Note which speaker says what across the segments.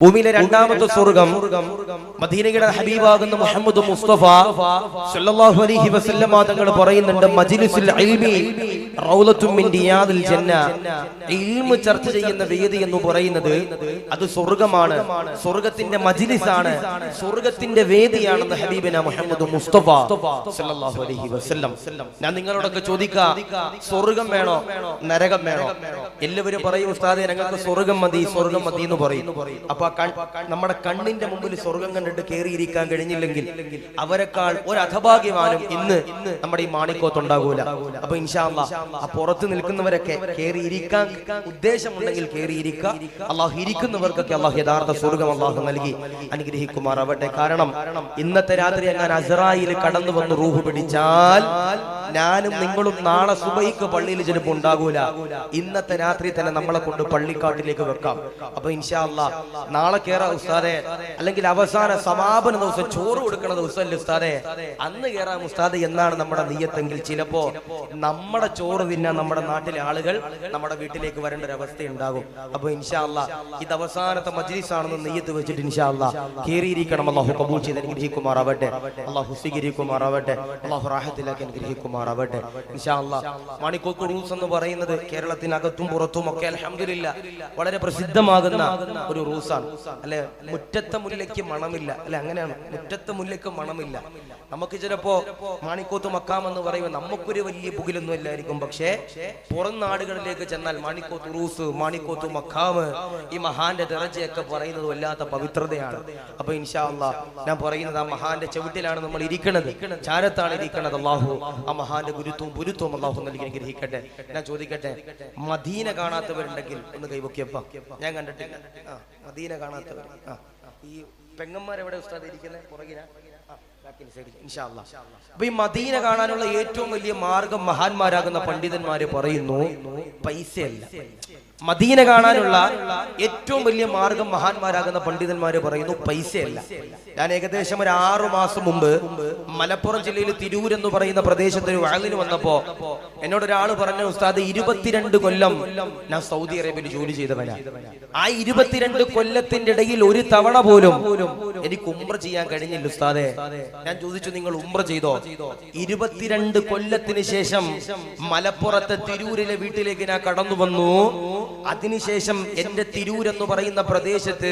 Speaker 1: ഭൂമിയിലെ രണ്ടാമത്തെ സ്വർഗം മദീനയുടെ ഹബീബാകുന്ന മുഹമ്മദ് മുസ്തഫ സല്ലല്ലാഹു അലൈഹി വസല്ലം തങ്ങൾ പറയുന്നുണ്ട്, മജ്ലിസുൽ ഇൽമി റൗളത്തും മിൻ റിയാദിൽ ജന്ന. ഇൽമു ചർച്ച ചെയ്യുന്ന വേദി എന്ന് പറയുന്നത് അത് സ്വർഗമാണ്, സ്വർഗത്തിന്റെ മജ്ലിസാണ്, സ്വർഗത്തിന്റെ വേദിയാണെന്ന് ഹബീബിന മുഹമ്മദ് മുസ്തഫ സല്ലല്ലാഹു അലൈഹി വസല്ലം. ഞാൻ നിങ്ങളോടൊക്കെ ചോദിക്കാം, സ്വർഗം വേണോ നരകം വേണോ? എല്ലാവരും പറയും, ഉസ്താദേ ഞങ്ങൾക്ക് സ്വർഗം മതി, സ്വർഗം മതി എന്ന് പറയും. അപ്പൊ നമ്മുടെ കണ്ണിന്റെ മുമ്പിൽ സ്വർഗം കണ്ടിട്ട് കയറിയിരിക്കാൻ കഴിഞ്ഞില്ലെങ്കിൽ അവരെക്കാൾ ഒരു അധഭാഗ്യവാനും ഇന്ന് നമ്മുടെ ഈ മാണിക്കോത്തുണ്ടാകൂല. അപ്പൊ ഇൻഷാ അല്ലാഹ് ആ പുറത്ത് നിൽക്കുന്നവരൊക്കെ കയറിയിരിക്കാൻ ഉദ്ദേശമുണ്ടെങ്കിൽ കയറിയിരിക്കുക. അള്ളാഹു ഇരിക്കുന്നവർക്കൊക്കെ അള്ളാഹു യഥാർത്ഥ സ്വർഗം അള്ളാഹു നൽകി അനുഗ്രഹിക്കുമാറാവട്ടെ. കാരണം ഇന്നത്തെ രാത്രി ഞാൻ അസ്റായിൽ കടന്നു വന്ന് റൂഹ് പിടിച്ചാൽ ഞാനും നിങ്ങളും നാളെ സുബഹിക്ക് പള്ളിയിൽ ചിലപ്പോൾ ഉണ്ടാകൂല. ഇന്നത്തെ രാത്രി തന്നെ നമ്മളെ കൊണ്ട് പള്ളിക്കാട്ടിലേക്ക് വെക്കാം. അപ്പൊ ഇൻഷാ അല്ലാഹ് നാളെ കേറാം ഉസ്താദെ, അല്ലെങ്കിൽ അവസാന സമാപന ദിവസം ചോറ് കൊടുക്കുന്ന ദിവസമല്ലേ ഉസ്താദെ, അന്ന് കേറാം ഉസ്താദെ എന്നാണ് നമ്മുടെ നിയ്യത്തെങ്കിൽ ചിലപ്പോ നമ്മുടെ ചോറ് തിന്നാൻ നമ്മുടെ നാട്ടിലെ ആളുകൾ നമ്മുടെ വീട്ടിലേക്ക് വരേണ്ട ഒരു അവസ്ഥ ഉണ്ടാകും. അപ്പൊ ഇൻഷാ അല്ലാഹ് ഇത് അവസാനത്തെ മജ്ലിസ് ആണെന്ന് നിയ്യത്ത് വെച്ചിട്ട് ഇൻഷാ അല്ലാഹ് കേറിയിരിക്കണം. അല്ലാഹു കബൂൽ ചെയ്ത് അനുഗ്രഹിക്കുമാറാവട്ടെ, അല്ലാഹു സ്വീകരിക്കുമാറാവട്ടെ, അല്ലാഹു റാഹത്തിലാക്കി അനുഗ്രഹിക്കുമാറാവട്ടെ ഇൻഷാ അല്ലാഹ്. മാണിക്കോത്ത് റൂസ് എന്ന് പറയുന്നത് കേരളത്തിനകത്തും പുറത്തും ഒക്കെ അൽഹംദുലില്ലാഹ് വളരെ പ്രസിദ്ധമാകുന്ന ഒരു റൂസാണ് അല്ലെ. മുറ്റത്തെ മുല്ലയ്ക്ക് മണമില്ല അല്ലെ, അങ്ങനെയാണ്, മുറ്റത്തെ മുല്ലയ്ക്ക് മണമില്ല. നമുക്ക് ചിലപ്പോ മാണിക്കോത്ത് മക്കാം എന്ന് പറയുമ്പോൾ നമുക്കൊരു വലിയ പുകിലൊന്നും ഇല്ലായിരിക്കും. പക്ഷേ പുറം നാടുകളിലേക്ക് ചെന്നാൽ മാണിക്കോത്ത് റൂസ്, മാണിക്കോത്ത് മക്കാമ്, ഈ മഹാന്റെ ദറജയൊക്കെ പറയുന്നത് വല്ലാത്ത പവിത്രതയാണ്. അപ്പൊ ഇൻഷാ അല്ലാഹ് ഞാൻ പറയുന്നത് ആ മഹാന്റെ ചവിട്ടിലാണ് നമ്മൾ ഇരിക്കുന്നത്, ചാരത്താണ് ഇരിക്കുന്നത്. അള്ളാഹു ആ മഹാന്റെ ഗുരുത്വവും അള്ളാഹു നൽകി അനുഗ്രഹിക്കട്ടെ. ഞാൻ ചോദിക്കട്ടെ, മദീന കാണാത്തവരുണ്ടെങ്കിൽ ഒന്ന് കൈവക്കിയപ്പ. ഞാൻ കണ്ടിട്ടില്ല. മദീന കാണാത്തവർ, ഈ പെങ്ങന്മാരെവിടെ ഉസ്താദ് ഇരിക്കുന്നത്? പുറകില. അപ്പൊ ഈ മദീന കാണാനുള്ള ഏറ്റവും വലിയ മാർഗം മഹാന്മാരാകുന്ന പണ്ഡിതന്മാര് പറയുന്നു പൈസയല്ല. മദീന കാണാനുള്ള ഏറ്റവും വലിയ മാർഗം മഹാന്മാരാകുന്ന പണ്ഡിതന്മാര് പറയുന്നു പൈസയല്ല. ഞാൻ ഏകദേശം ഒരു 6 മാസം മുമ്പ് മലപ്പുറം ജില്ലയിൽ തിരൂർ എന്ന് പറയുന്ന പ്രദേശത്ത് ഒരു വഅലിന് വന്നപ്പോ എന്നോട് ഒരാൾ പറഞ്ഞു, ഉസ്താദ് 22 കൊല്ലം ഞാൻ സൗദി അറേബ്യയിൽ ജോലി ചെയ്തവനാ. ആ 22 കൊല്ലത്തിന്റെ ഇടയിൽ ഒരു തവണ പോലും എനിക്ക് ഉംറ ചെയ്യാൻ കഴിഞ്ഞില്ല ഉസ്താദെ. ഞാൻ ചോദിച്ചു, നിങ്ങൾ ഉംറ ചെയ്തോ? 22 കൊല്ലത്തിന് ശേഷം മലപ്പുറത്തെ തിരൂരിലെ വീട്ടിലേക്ക് ഞാൻ കടന്നു വന്നു. അതിനുശേഷം എന്റെ തിരൂർ എന്ന് പറയുന്ന പ്രദേശത്ത്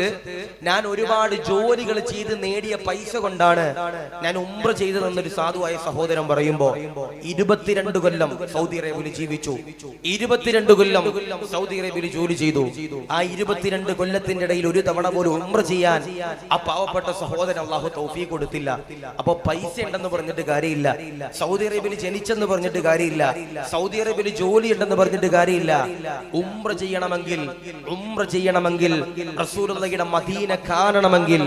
Speaker 1: ഞാൻ ഒരുപാട് ജോലികൾ ചെയ്ത് നേടിയ പൈസ കൊണ്ടാണ് ഞാൻ ഉംറ ചെയ്തതെന്നൊരു സാധുവായ സഹോദരൻ പറയുമ്പോ 22 കൊല്ലം സൗദി അറേബ്യയിൽ ജീവിച്ചു, 22 കൊല്ലം സൗദി അറേബ്യയിൽ ജോലി ചെയ്തു. ആ 22 കൊല്ലത്തിന്റെ ഇടയിൽ ഒരു തവണ പോലും ഉംറ ചെയ്യാൻ ആ പാവപ്പെട്ട സഹോദരൻ അല്ലാഹു തൗഫീഖ് കൊടുത്തില്ല. അപ്പൊ പൈസ ഉണ്ടെന്ന് പറഞ്ഞിട്ട് കാര്യമില്ല, സൗദി അറേബ്യയിൽ ജനിച്ചെന്ന് പറഞ്ഞിട്ട് കാര്യമില്ല, സൗദി അറേബ്യയിൽ ജോലി ഉണ്ടെന്ന് പറഞ്ഞിട്ട് കാര്യമില്ല. ഉംറ ചെയ്യണമെങ്കിൽ റസൂലുള്ളാഹിയുടെ മദീന കാണണമെങ്കിൽ,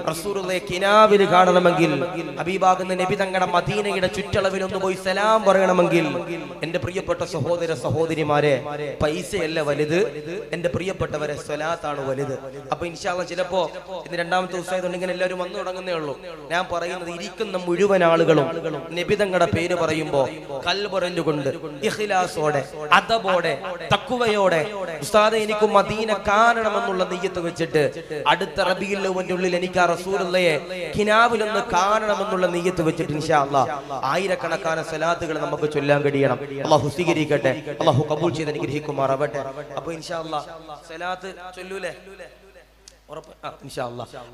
Speaker 1: റസൂലുള്ളാഹിയെ കിനാവിൽ കാണണമെങ്കിൽ, ഹബീബാകുന്ന നബി തങ്ങളുടെ മദീനയുടെ ചുറ്റളവിൽ ഒന്ന് പോയി സലാം പറയണമെങ്കിൽ എന്റെ പ്രിയപ്പെട്ട സഹോദര സഹോദരിമാരെ, പൈസയല്ല വലുത്, എന്റെ പ്രിയപ്പെട്ടവരെ സ്വലാത്താണ് വലുത്. അപ്പൊ ഇൻഷാ അല്ലാഹ് ചിലപ്പോ ഇന്ന് രണ്ടാമത്തെ ദിവസമായതുകൊണ്ട് എല്ലാവരും വന്നു തുടങ്ങുന്നേ ഉള്ളൂ. ഞാൻ പറയുന്നത് ഇരിക്കുന്ന മുഴുവൻ ആളുകളും നബി തങ്ങളുടെ പേര് പറയുമ്പോ കൽബറഞ്ഞുകൊണ്ട് ഇഖ്ലാസോടെ അദബോടെ തഖ്വയോടെ, ഉസ്താദെ എനിക്ക് മദീന കാണണമെന്നുള്ള നിയ്യത്ത് വെച്ചിട്ട് അടുത്ത റബീഉൽ അവ്വലിന്റെ ഉള്ളിൽ എനിക്ക് ആ റസൂലുള്ളാഹിയെ കിനാവിലൊന്ന് കാണണമെന്നുള്ള നിയ്യത്ത് വെച്ചിട്ട് ഇൻഷാ അല്ലാഹ് ആയിരക്കണക്കാന സ്വലാത്തുകൾ നമുക്ക് ചൊല്ലാൻ കഴിയണം. അല്ലാഹു സ്വീകരിക്കട്ടെ, അല്ലാഹു കബൂൽ ചെയ്ത് അനുഗ്രഹിക്കുമാറാവട്ടെ. അപ്പൊ ഇൻഷാ അല്ലാഹ് സ്വലാത്ത് ചൊല്ലൂലേ?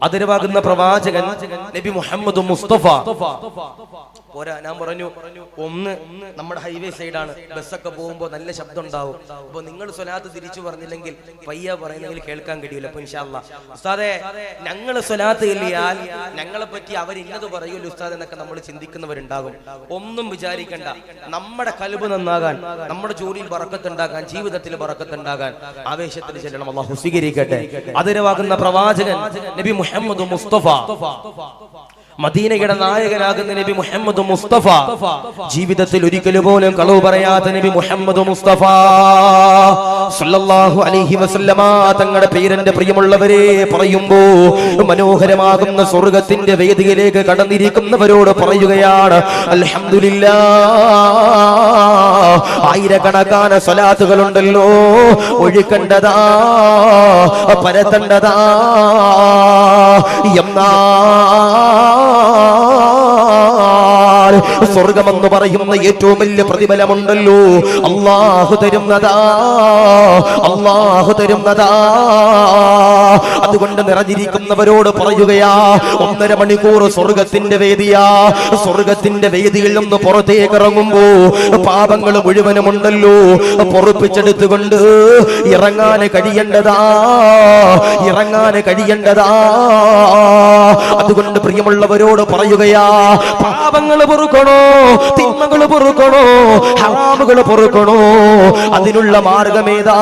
Speaker 1: അതിരവാകുന്ന പ്രവാചകൻ നബി മുഹമ്മദ് മുസ്തഫ പോരാ. ഞാൻ പറഞ്ഞു, ഒന്ന് നമ്മുടെ ഹൈവേ സൈഡാണ്, ബസ്സൊക്കെ പോകുമ്പോ നല്ല ശബ്ദം ഉണ്ടാവും. അപ്പൊ നിങ്ങൾ സ്വലാത്ത് തിരിച്ചു പറഞ്ഞില്ലെങ്കിൽ പയ്യ പറയുന്നെങ്കിൽ കേൾക്കാൻ കഴിയില്ല. അപ്പൊ ഇൻഷാ അല്ലാഹ് ഉസ്താദെ ഞങ്ങൾ സ്വലാത്ത് ചൊല്ലിയാൽ ഞങ്ങളെ പറ്റി അവരിന്നത് പറയുമല്ലോ ഉസ്താദ് എന്നൊക്കെ നമ്മൾ ചിന്തിക്കുന്നവരുണ്ടാകും. ഒന്നും വിചാരിക്കണ്ട. നമ്മുടെ ഖൽബ് നന്നാകാൻ, നമ്മുടെ ജോലിയിൽ ബറക്കത്തുണ്ടാകാൻ, ജീവിതത്തിൽ ബറക്കത്തുണ്ടാകാൻ ആവേശത്തിൽ ചെല്ലണം. അല്ലാഹു സ്വീകരിക്കട്ടെ. അതിരവാകുന്ന പ്രവാചകൻ നബി മുഹമ്മദ് മുസ്തഫ മദീനയുടെ നായകനാകുന്ന നബി മുഹമ്മദ് മുസ്തഫ, ജീവിതത്തിൽ ഒരിക്കലും പോലും കളവ് പറയാത്ത നബി മുഹമ്മദ് മുസ്തഫ സല്ലല്ലാഹു അലൈഹി വസല്ലമ തങ്ങളുടെ പേരിന്റെ പ്രിയമുള്ളവരെ പറയുമ്പോ മനോഹരമാകുന്ന സ്വർഗത്തിന്റെ വേദിയിലേക്ക് കടന്നിരിക്കുന്നവരോട് പറയുകയാണ് അൽഹംദുലില്ലാഹ്. ആയിരക്കണക്കാന സ്വലാത്തുകളുണ്ടല്ലോ, ഒഴുക്കണ്ടതാ, പരത്തണ്ടതാ. സ്വർഗമെന്ന് പറയുന്ന ഏറ്റവും വലിയ പ്രതിഫലമുണ്ടല്ലോ, അല്ലാഹു തരുന്നതാ, അല്ലാഹു തരുന്നതാ. അതുകൊണ്ട് നിറഞ്ഞിരിക്കുന്നവരോട് പറയുകയാ, 1.5 മണിക്കൂർ സ്വർഗത്തിന്റെ വേദിയാ. സ്വർഗത്തിന്റെ വേദിയിൽ നിന്ന് പുറത്തേക്ക് ഇറങ്ങുമ്പോ പാപങ്ങൾ മുഴുവനുമുണ്ടല്ലോ, പൊറുപ്പിച്ചെടുത്തുകൊണ്ട് ഇറങ്ങാൻ കഴിയേണ്ടതാ, ഇറങ്ങാൻ കഴിയേണ്ടതാ. അതുകൊണ്ട് പ്രിയമുള്ളവരോട് പറയുകയാ, പാപങ്ങൾ പൊറുക്കണോ, തിന്മകൾ പൊറുക്കണോ, ഹറാമുകൾ പൊറുക്കണോ, അതിനുള്ള മാർഗമേതാ?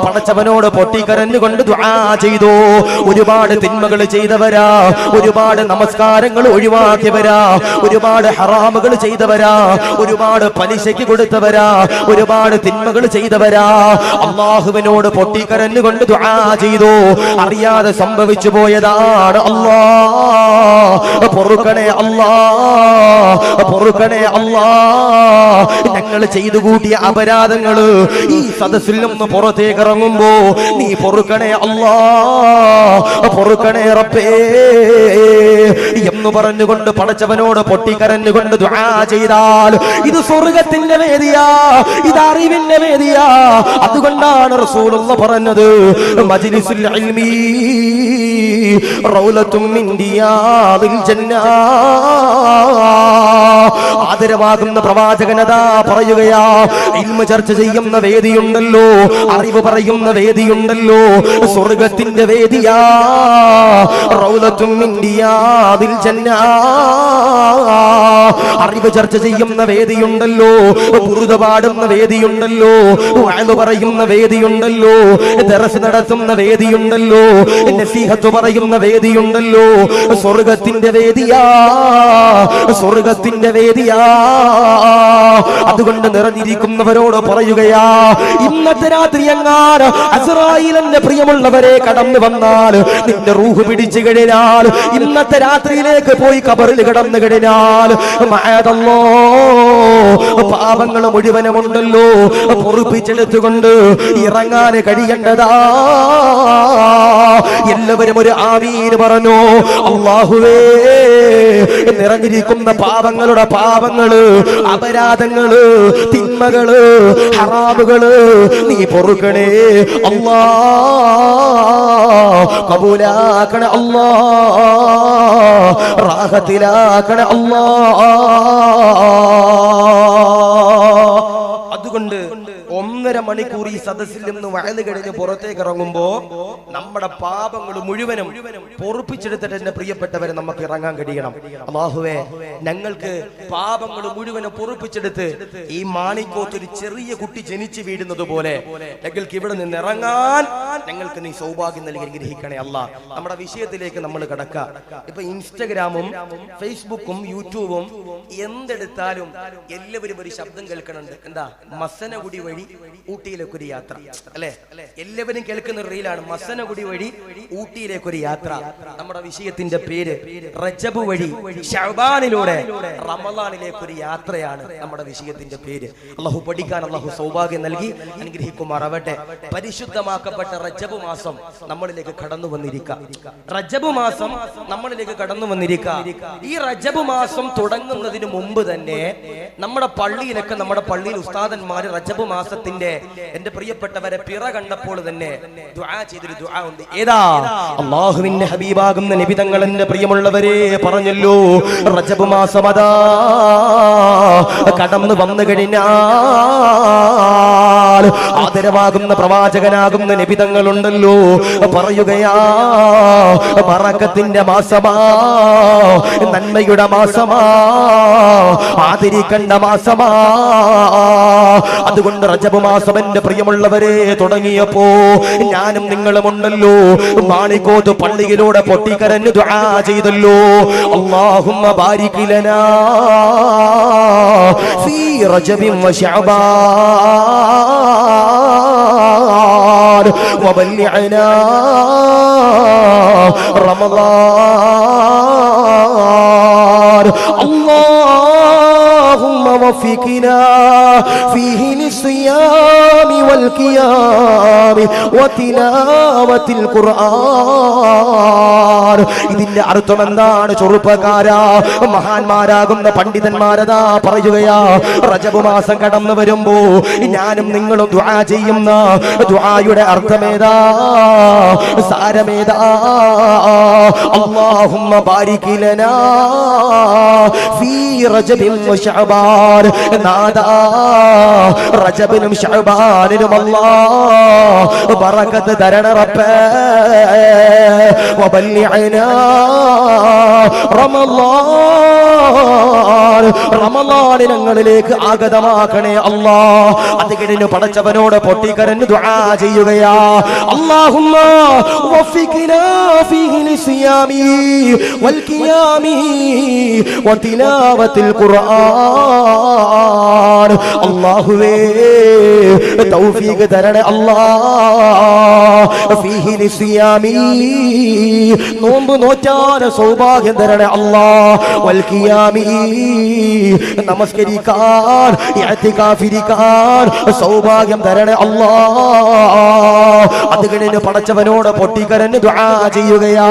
Speaker 1: പടച്ചവനോട് പൊട്ടിക്കരഞ്ഞുകൊണ്ട് ദുആ ചെയ്തു. ഒരുപാട് തിന്മകൾ ചെയ്തവരാ, ഒരുപാട് നമസ്കാരങ്ങൾ ഒഴിവാക്കിയവരാ, ഒരുപാട് ഹറാമുകൾ ചെയ്തവരാ, ഒരുപാട് പലിശയ്ക്ക് കൊടുത്തവരാ, ഒരുപാട് തിന്മകൾ ചെയ്തവരാ. അല്ലാഹുവിനോട് പൊട്ടിക്കരഞ്ഞുകൊണ്ട് ദുആ ചെയ്തു. അറിയാതെ സംഭവിച്ചു പോയതാണ്. അല്ലാഹ് പൊറുക്കണേ, അല്ലാഹ് പൊറുക്കണേ, അല്ലാഹ്. ഞങ്ങൾ ചെയ്തു കൂട്ടിയ അപരാധങ്ങള് ഈ സദസ്സിൽ നിന്ന് പുറത്തേക്ക് ഇറങ്ങുമ്പോ നീ പൊറുക്കണേ അല്ലാഹ്, പൊറുക്കണേ റബ്ബേ എന്ന് പറഞ്ഞുകൊണ്ട് പടച്ചവനോട് പൊട്ടിക്കരഞ്ഞുകൊണ്ട് ദുആ ചെയ്താൽ ഇത് സ്വർഗത്തിന്റെ വേദിയാ, ഇത് അറിവിന്റെ വേദിയാ. അതുകൊണ്ടാണ് റസൂലുള്ളാഹി പറഞ്ഞത്, മജ്ലിസുൽ ഇൽമി റൗലത്തും മിൻ ദിയാദിൽ ജന്ന. ആദരവാകുന്ന പ്രവാചകനതാ പറയുകയാ, ഇൽമു ചർച്ച ചെയ്യുന്ന വേദിയുണ്ടല്ലോ, അറിവ് പറയുന്ന വേദിയുണ്ടല്ലോ, സ്വർഗത്തിന്റെ വേദിയാ. റൗലത്തും മിൻ ദിയാദിൽ ജന്ന. അറിവ് ചർച്ച ചെയ്യുന്ന വേദിയുണ്ടല്ലോ, ബുറുദ പാടുന്ന വേദിയുണ്ടല്ലോ, വഅദ് പറയുന്ന വേദിയുണ്ടല്ലോ, ദർസ് നടത്തുന്ന വേദിയുണ്ടല്ലോ, നസീഹത്ത് പറയുന്ന വേദിയുണ്ടല്ലോ. സ്വർഗത്തിന്റെ വേദിയാ, സ്വർഗത്തിന്റെ വേദിയാ. അതുകൊണ്ട് നിറഞ്ഞിരിക്കുന്നവരോട് പറയുകയാ, ഇന്നത്തെ രാത്രി എങ്ങാനും അസ്റായീലിന്റെ പ്രിയമുള്ളവരെ കടന്നു വന്നാൽ, നിന്റെ റൂഹ് പിടിച്ചു കഴിഞ്ഞാൽ, ഇന്നത്തെ രാത്രിയിലേക്ക് പോയി ഖബറിൽ കിടന്നു കഴിഞ്ഞാൽ, മഅദല്ലാഹ് പാപങ്ങൾ മുഴുവനുമുണ്ടല്ലോ, പൊറുപ്പിച്ചെടുത്തുകൊണ്ട് ഇറങ്ങാൻ കഴിയേണ്ടതാ. എല്ലാവരും ഒരു ആമീൻ പറഞ്ഞു. അല്ലാഹുവേ, നിറഞ്ഞിരിക്കുന്ന പാപങ്ങളുടെ പാപങ്ങള്, അപരാധങ്ങള്, തിന്മകള്, ഹറാമുകള് നീ പൊറുക്കണേ അല്ലാഹ്, കബൂലാക്കണേ അല്ലാഹ്, റാഹത്തിലാക്കണേ അല്ലാഹ്. അതുകൊണ്ട് 1.5 മണിക്കൂർ ഈ സദസ്സിൽ നിന്ന് വഅദ് കഴിഞ്ഞ് പുറത്തേക്ക് ഇറങ്ങുമ്പോ നമ്മുടെ പാപങ്ങൾ മുഴുവനും പൊറുപ്പിച്ചെടുത്തിട്ട് എന്റെ പ്രിയപ്പെട്ടവരെ നമുക്ക് ഇറങ്ങാൻ കഴിയണം. അല്ലാഹുവേ, ഞങ്ങൾക്ക് പാപങ്ങൾ മുഴുവനും പൊറുപ്പിച്ചെടുത്ത് ഈ മാണിക്കോത്ത് ഒരു ചെറിയ കുട്ടി ജനിച്ചു വീഴുന്നത് പോലെ ഞങ്ങൾക്ക് ഇവിടെ നിന്ന് ഇറങ്ങാൻ ഞങ്ങൾക്ക് നീ സൗഭാഗ്യം നൽകി അനുഗ്രഹിക്കണേ അല്ലാഹ്. നമ്മുടെ വിഷയത്തിലേക്ക് നമ്മൾ കടക്കാം. ഇപ്പൊ ഇൻസ്റ്റഗ്രാമും ഫേസ്ബുക്കും യൂട്യൂബും എന്തെടുത്താലും എല്ലാവരും ഒരു ശബ്ദം കേൾക്കണുണ്ട്. എന്താ? മസനഗുഡി വഴി ഊട്ടിയിലേക്ക് ഒരു യാത്ര, അല്ലെ? എല്ലാവരും കേൾക്കുന്ന റീലാണ് മസനഗുഡി വഴി ഊട്ടിയിലേക്ക് ഒരു യാത്ര. നമ്മുടെ വിഷയത്തിന്റെ പേര് റജബ് വഴി ശഅബാനിലൂടെ റമളാനിലേക്ക് ഒരു യാത്രയാണ് നമ്മുടെ വിഷയത്തിന്റെ പേര്. അല്ലാഹു പഠിക്കാൻ അല്ലാഹു സൗഭാഗ്യം നൽകി അനുഗ്രഹിക്കുമാറാവട്ടെ. പരിശുദ്ധമാക്കപ്പെട്ട റജബ് മാസം നമ്മളിലേക്ക് കടന്നു വന്നിരിക്കുക. റജബ് മാസം നമ്മളിലേക്ക് കടന്നു വന്നിരിക്കുക. ഈ റജബ് മാസം തുടങ്ങുന്നതിന് മുമ്പ് തന്നെ നമ്മുടെ പള്ളിയിലൊക്കെ, നമ്മുടെ പള്ളിയിൽ ഉസ്താദന്മാര് റജബ് മാസത്തിന്റെ, എന്റെ പ്രിയപ്പെട്ടവരെ, പിറ കണ്ടപ്പോൾ തന്നെ ദുആ ചെയ്തൊരു ദുആ ഉണ്ട്. ഏതാ? അല്ലാഹുവിന്റെ ഹബീബാകുന്ന നബി തങ്ങൾ എന്റെ പ്രിയമുള്ളവരെ പറഞ്ഞല്ലോ, റജബ് മാസം അതാ കടന്നു വന്നു കഴിഞ്ഞാൽ ആദരവാകുന്ന പ്രവാചകനാകുന്ന നബി തങ്ങളുണ്ടല്ലോ പറയുകയാ, ബറക്കത്തിന്റെ മാസമാ, നന്മയുടെ മാസമാ, ആദരിക്കേണ്ട മാസമാ. അതുകൊണ്ട് റജബ് മാസം എന്റെ പ്രിയമുള്ളവരെ തുടങ്ങിയപ്പോ ഞാനും നിങ്ങളും ഉണ്ടല്ലോ, മാണിക്കോത്ത് പള്ളിയിലൂടെ പൊട്ടിക്കരഞ്ഞു ദുആ ചെയ്തല്ലോ. അല്ലാഹുമ്മ ബാരിക് ലനാ ഫീ റജബിൻ വശഅബാൻ വബല്ലിഅനാ റമളാൻ. اللهم وفقنا فيه للصيام والقيام وتلاوة القرآن. ഇതിന്റെ അർത്ഥം എന്താണ് ചെറുപ്പക്കാരാ? മഹാന്മാരാകുന്ന പണ്ഡിതന്മാരതാ പറയുകയാ, റജബ് മാസം കടന്നു വരുമ്പോ ഞാനും നിങ്ങളും ദുആ ചെയ്യുന്ന ദുആയുടെ അർത്ഥമേതാ, സാരമേതാ? അല്ലാഹുമ്മ ബാരിക് ലനാ ഫീ റജബിൻ വശഅബാൻ. നാദാ റജബിനും ശഅബാനിനും അല്ലാഹ് ബറകത്ത് തരണ റബ്ബേ. വബല്ലിഅനാ റമളാൻ. റമളാൻ ഞങ്ങളിലേക്ക് ആഗതമാക്കണേ അല്ലാഹ്. അത് കഴിഞ്ഞു പടച്ചവനോട് പൊട്ടിക്കരഞ്ഞു ദുആ ചെയ്യുകയാ, അല്ലാഹുമ്മ വഫിഖ്നാ ഫീഹി ലിസിയാമി വൽഖിയാമി വതിലാവത്തിൽ ഖുർആൻ. അല്ലാഹുവേ തൗഫീഖ് തരണേ അല്ലാഹ്. ഫീഹി ലിസിയാമി നോമ്പ് നോറ്റാൻ സൗഭാഗ്യം തരണേ അല്ലാഹ്. വൽഖിയാമി നമസ്കരിക്കാൻ ഇഅ്തികാഫിരിക്കാൻ സൗഭാഗ്യം തരണേ അല്ലാഹ്. അത് കഴിഞ്ഞ് പടച്ചവനോട് പൊട്ടിക്കരഞ്ഞ് ദുആ ചെയ്യുകയാ,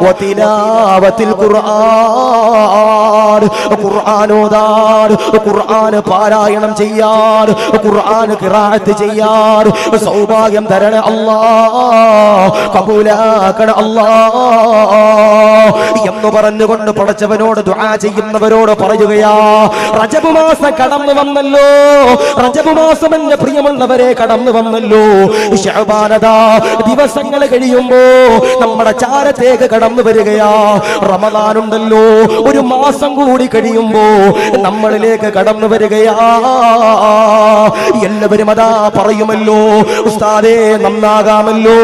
Speaker 1: വതിലാവത്തിൽ ഖുർആൻ. ഖുർആൻ ഓതാൻ, ഖുർആൻ പാരായണം ചെയ്യാൻ, ഖുർആൻ ഖിറാഅത്ത് ചെയ്യാൻ സൗഭാഗ്യം തരണേ അല്ലാഹ്. കബൂലാക്കണേ അല്ലാഹ് എന്ന് പറഞ്ഞുകൊണ്ട് പടച്ചവനോട് ദുആ ചെയ്യുന്നവരോട് പറയുകയാ, റജബ് മാസം കടന്നു വന്നല്ലോ, റജബ് മാസം എന്റെ പ്രിയമുള്ളവരെ കടന്നു വന്നല്ലോ. ശഅബാനദാ ദിവസങ്ങൾ കഴിയുമ്പോ നമ്മുടെ ചാരത്തേക്ക് കടന്നു വരികയാ. റമളാനുണ്ടല്ലോ, ഒരു മാസം കൂടി കഴിയുമ്പോ നമ്മളിലേക്ക് കടന്നു വരികയാ. എല്ലാവരും അതാ പറയുമല്ലോ, ഉസ്താദേ നന്നാകാമല്ലോ,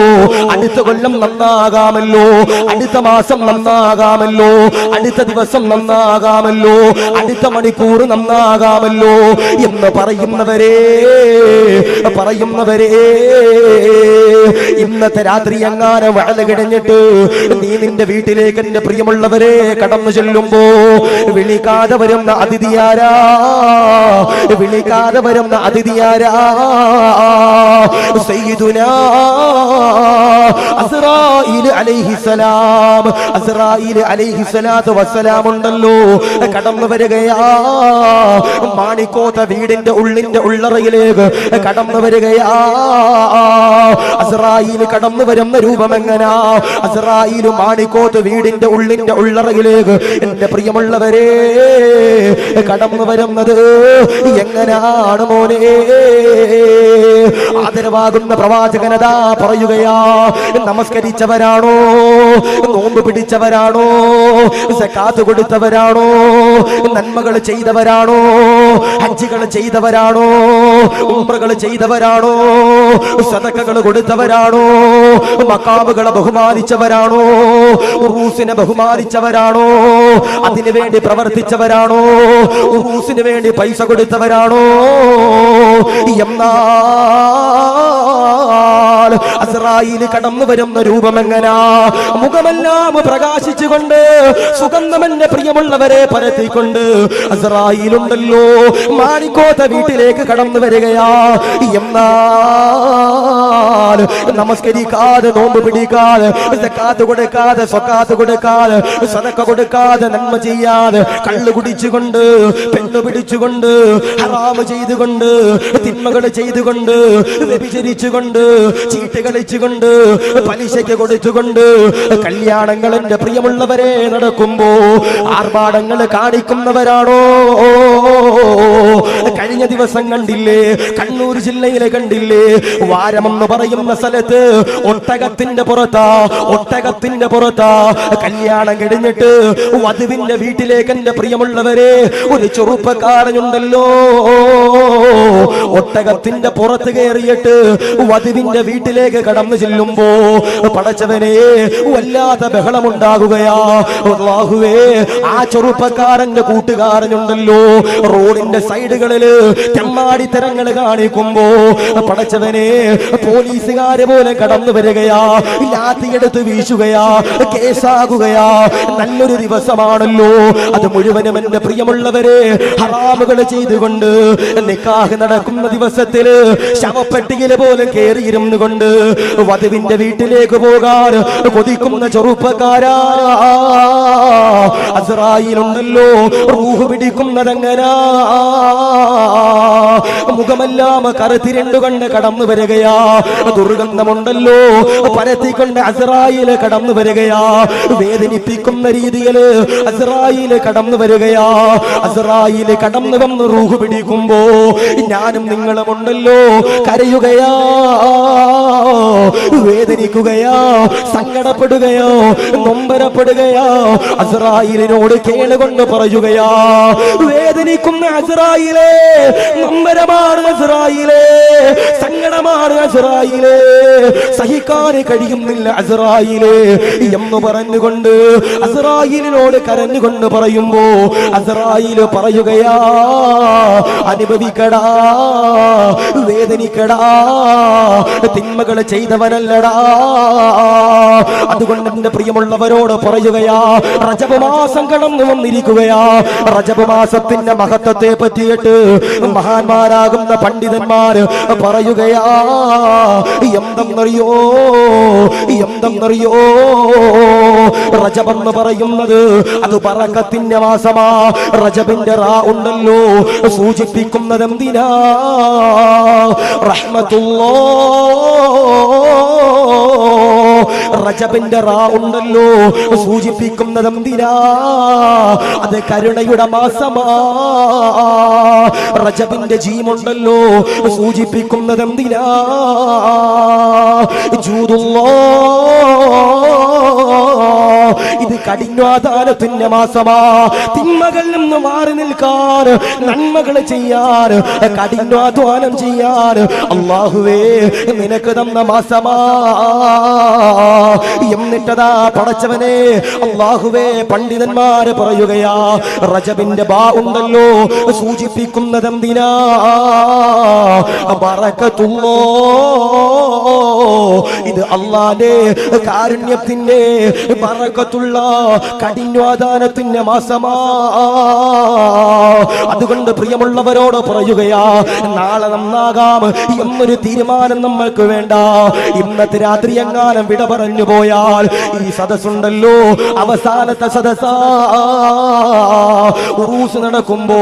Speaker 1: അടുത്ത കൊല്ലം നന്നാകാമല്ലോ, അടുത്ത മാസം നന്നാകാമല്ലോ, അടുത്ത ദിവസം നന്നാകാമല്ലോ, അടുത്ത മണിക്കൂർ നന്നാകാമല്ലോ എന്ന് പറയുന്നവരെ ഇന്നത്തെ രാത്രി എങ്ങാനും വഅദ് കഴിഞ്ഞിട്ട് നീ നിന്റെ വീട്ടിലേക്ക് എന്റെ പ്രിയമുള്ളവരെ കടന്നു ചെല്ലുമ്പോ വിളിക്കാതെ വരുന്ന അതിഥിയാരാ? വിളിക്കാതെ വരുന്ന അതിഥിയാരാ? സയ്യിദുനാ അസ്റായീൽ അലൈഹിസ്സലാം. അസ്റായീൽ അലൈഹിസ്സലാത്തു വസ്സലാം ഉണ്ടല്ലോ, കടന്നു വരികയാ. മാണിക്കോത്ത വീടിന്റെ ഉള്ളിന്റെ ഉള്ളറയിലേക്ക് കടന്നു വരികയാ. അസ്റായീൽ കടന്നു വരുന്ന രൂപം എങ്ങനാ? അസ്റായീൽ മാണിക്കോത്ത് വീടിന്റെ ഉള്ളിന്റെ ഉള്ളറയിലേക്ക് എന്റെ പ്രിയമുള്ളവരെ കടന്നു വരുന്നത് എങ്ങനാണ് മോനെ? ആദരവാകുന്ന പ്രവാചകനതാ പറയുകയാ, നമസ്കരിച്ചവരാണോ, നോമ്പ് പിടിച്ചവരാണോ, സകാത്ത് കൊടുത്തവരാണോ, നന്മകൾ ചെയ്തവരാണോ, ഹജ്ജുകൾ ചെയ്തവരാണോ, ഉംറകൾ ചെയ്തവരാണോ, സദഖകൾ കൊടുത്തവരാണോ, മഖാമുകളെ ബഹുമാനിച്ചവരാണോ, ഉറൂസിനെ ബഹുമാനിച്ചവരാണോ, അതിനുവേണ്ടി പ്രവർത്തിച്ചവരാണോ, ഉറൂസിന് വേണ്ടി പൈസ കൊടുത്തവരാണോ? എന്നാൽ അസ്റായീൽ കടന്നു വരുന്ന രൂപം എങ്ങനാ? മുഖമെല്ലാം പ്രകാശിച്ചുകൊണ്ട് സുഗന്ധമെന്റെ പ്രിയമുള്ളവരെ പരത്തിക്കൊണ്ട് അസ്റായീലുണ്ടല്ലോ മാണിക്കോത്ത വീട്ടിലേക്ക് കടന്നു വരികയാ. എന്നാൽ നമസ്കരിക്കാതെ, നോമ്പ് പിടിക്കാതെ, സകാത്ത് കൊടുക്കാതെ, സ്വകാത്ത് കൊടുക്കാതെ, സദഖ കൊടുക്കാതെ, നന്മ ചെയ്യാതെ, കള്ളു കുടിച്ചുകൊണ്ട്, പെണ്ണു പിടിച്ചുകൊണ്ട്, ഹറാമ് ചെയ്തുകൊണ്ട്, തിന്മകൾ ചെയ്തുകൊണ്ട്, വ്യഭിചരിച്ചുകൊണ്ട് ചീട്ട് കളിച്ചുകൊണ്ട് പലിശയ്ക്ക് കൊടുത്തുകൊണ്ട് കല്യാണങ്ങൾ എന്റെ പ്രിയമുള്ളവരെ നടക്കുമ്പോ ആർഭാടങ്ങൾ കാണിക്കുന്നവരാണോ? കഴിഞ്ഞ ദിവസം കണ്ടില്ലേ, കണ്ണൂർ ജില്ലയിലെ കണ്ടില്ലേ, വാരമെന്ന് പറയുന്ന സ്ഥലത്ത് ഒട്ടകത്തിന്റെ പുറത്താ കല്യാണം കഴിഞ്ഞിട്ട് വധുവിന്റെ വീട്ടിലേക്ക് എന്റെ പ്രിയമുള്ളവരെ ഒരു ചെറുപ്പക്കാരനുണ്ടല്ലോ, ഒട്ടകത്തിന്റെ പുറത്ത് കയറിയിട്ട് വധുവിന്റെ വീട്ടിലേക്ക് കടന്നു ചെല്ലുമ്പോ പടച്ചവനെ വല്ലാത്ത ബഹളമുണ്ടാകുകയാ. അല്ലാഹുവേ, ആ ചെറുപ്പക്കാരന്റെ കൂട്ടുകാരനുണ്ടല്ലോ റോഡിന്റെ സൈഡുകളില് തെമ്മാടിത്തരങ്ങൾ കാണിക്കുമ്പോ പടച്ചവനെ പോലീസുകാരെ പോലെ കടന്നു വരികയാ, ലാത്തിയെടുത്ത് വീശുകയാ, കേസാകുകയാ. നല്ലൊരു ദിവസമാണല്ലോ, അത് മുഴുവനും എന്റെ പ്രിയമുള്ളവരെ ഹറാമുകൾ ചെയ്തുകൊണ്ട് നിക്കാഹ് നടക്കുന്ന ദിവസത്തില് ശവപ്പെട്ടിയില് പോലും കേറിയിരുന്നു കൊണ്ട് വധുവിന്റെ വീട്ടിലേക്ക് പോകാൻ കൊതിക്കുന്ന ചെറുപ്പക്കാരാ, അസ്രായീലുണ്ടല്ലോ റൂഹ് പിടിക്കുന്നതെങ്ങനാ, മുഖമെല്ലാം കറുത്തിരണ്ടു കണ്ട് കടന്നു വരികയാ, ദുർഗന്ധമുണ്ടല്ലോ പരത്തിക്കൊണ്ട് അസ്രായീല് കടന്നു വരികയാ, വേദനിപ്പിക്കുന്ന രീതിയിൽ അസ്രായീല് കടന്നു വരികയാ. അസ്രായീല് കടന്നു വന്ന് റൂഹ് പിടിക്കുമ്പോ ഞാനും നിങ്ങളും ഉണ്ടല്ലോ കരയുകയാ, വേദനിക്കുകയാ, സങ്കടപ്പെടുകയോ, നൊമ്പരപ്പെടുകയോ. അസ്രായീലിനോട് കേളുകൊണ്ട് പറയുകയാ, വേദനിക്കുന്ന അസ്രായീലേ, നൊമ്പരമാണ് അസ്രായീലേ, സങ്കടമാണ് അസ്രായീലേ, സഹിക്കാൻ കഴിയുന്നില്ല അസ്രായീലേ എന്ന് പറഞ്ഞുകൊണ്ട് അസ്രായീലിനോട് കരഞ്ഞുകൊണ്ട് പറയുമ്പോ അസ്രായീൽ പറയുകയാ, അനുഭവിക്കടാ, വേദനിക്കടാ, തിന്മകൾ ചെയ്തവനല്ലടാ. അതുകൊണ്ട് എന്റെ പ്രിയമുള്ളവരോട് പറയുകയാ, റജബ് മാസം കടന്നു വന്നിരിക്കുകയാ. റജബ് മാസത്തിന്റെ മഹത്വത്തെ പറ്റിയിട്ട് മഹാന്മാരാകുന്ന പണ്ഡിതന്മാർ പറയുകയാ, എന്തെന്നറിയോ റജബെന്ന് പറയുന്നത് അത് ബറക്കത്തിന്റെ മാസമാ. റജബിന്റെ റാ ഉണ്ടല്ലോ സൂചിപ്പിക്കുന്നത് എന്തിനാ? റജബിന്റെ റാ ഉണ്ടല്ലോ സൂചിപ്പിക്കുന്നത് എന്തിനാ? അത് കരുണയുടെ മാസമാ. റജബിന്റെ ജീമുണ്ടല്ലോ സൂചിപ്പിക്കുന്നത് എന്തിനാ? ഇത് കഠിനാധാനത്തിന്റെ മാസമാ. തിന്മകളിൽ നിന്ന് മാറി നിൽക്കാൻ, നന്മകൾ ചെയ്യാൻ, കഠിനാധ്വാനം ചെയ്യാൻ അല്ലാഹുവേ നിനക്ക് തന്ന മാസമാ. എന്നിട്ടതാ പടച്ചവനെ അല്ലാഹുവേ പണ്ഡിതന്മാര് പറയുകയാ, റജബിന്റെ ബാ ഉണ്ടല്ലോ സൂചിപ്പിക്കുന്നത് എന്തിനാ? ബറക്കത്തുള്ളോ, ഇത് അല്ലാഹുവിന്റെ കാരുണ്യത്തിന്റെ ബറക്കത്തുള്ള കഠിനാധാനത്തിന്റെ മാസമാ. അതുകൊണ്ട് പ്രിയമുള്ളവരോട് പറയുകയാ, നാളെ നന്നാകാം എന്നൊരു തീരുമാനം നമ്മൾക്ക് വേണ്ട. ഇന്നത്തെ രാത്രി എങ്ങാനും വിട പറഞ്ഞു പോയാൽ ഈ സദസ്സുണ്ടല്ലോ അവസാനത്തെ സദസ്സാ. ഉറൂസ് നടക്കുമ്പോ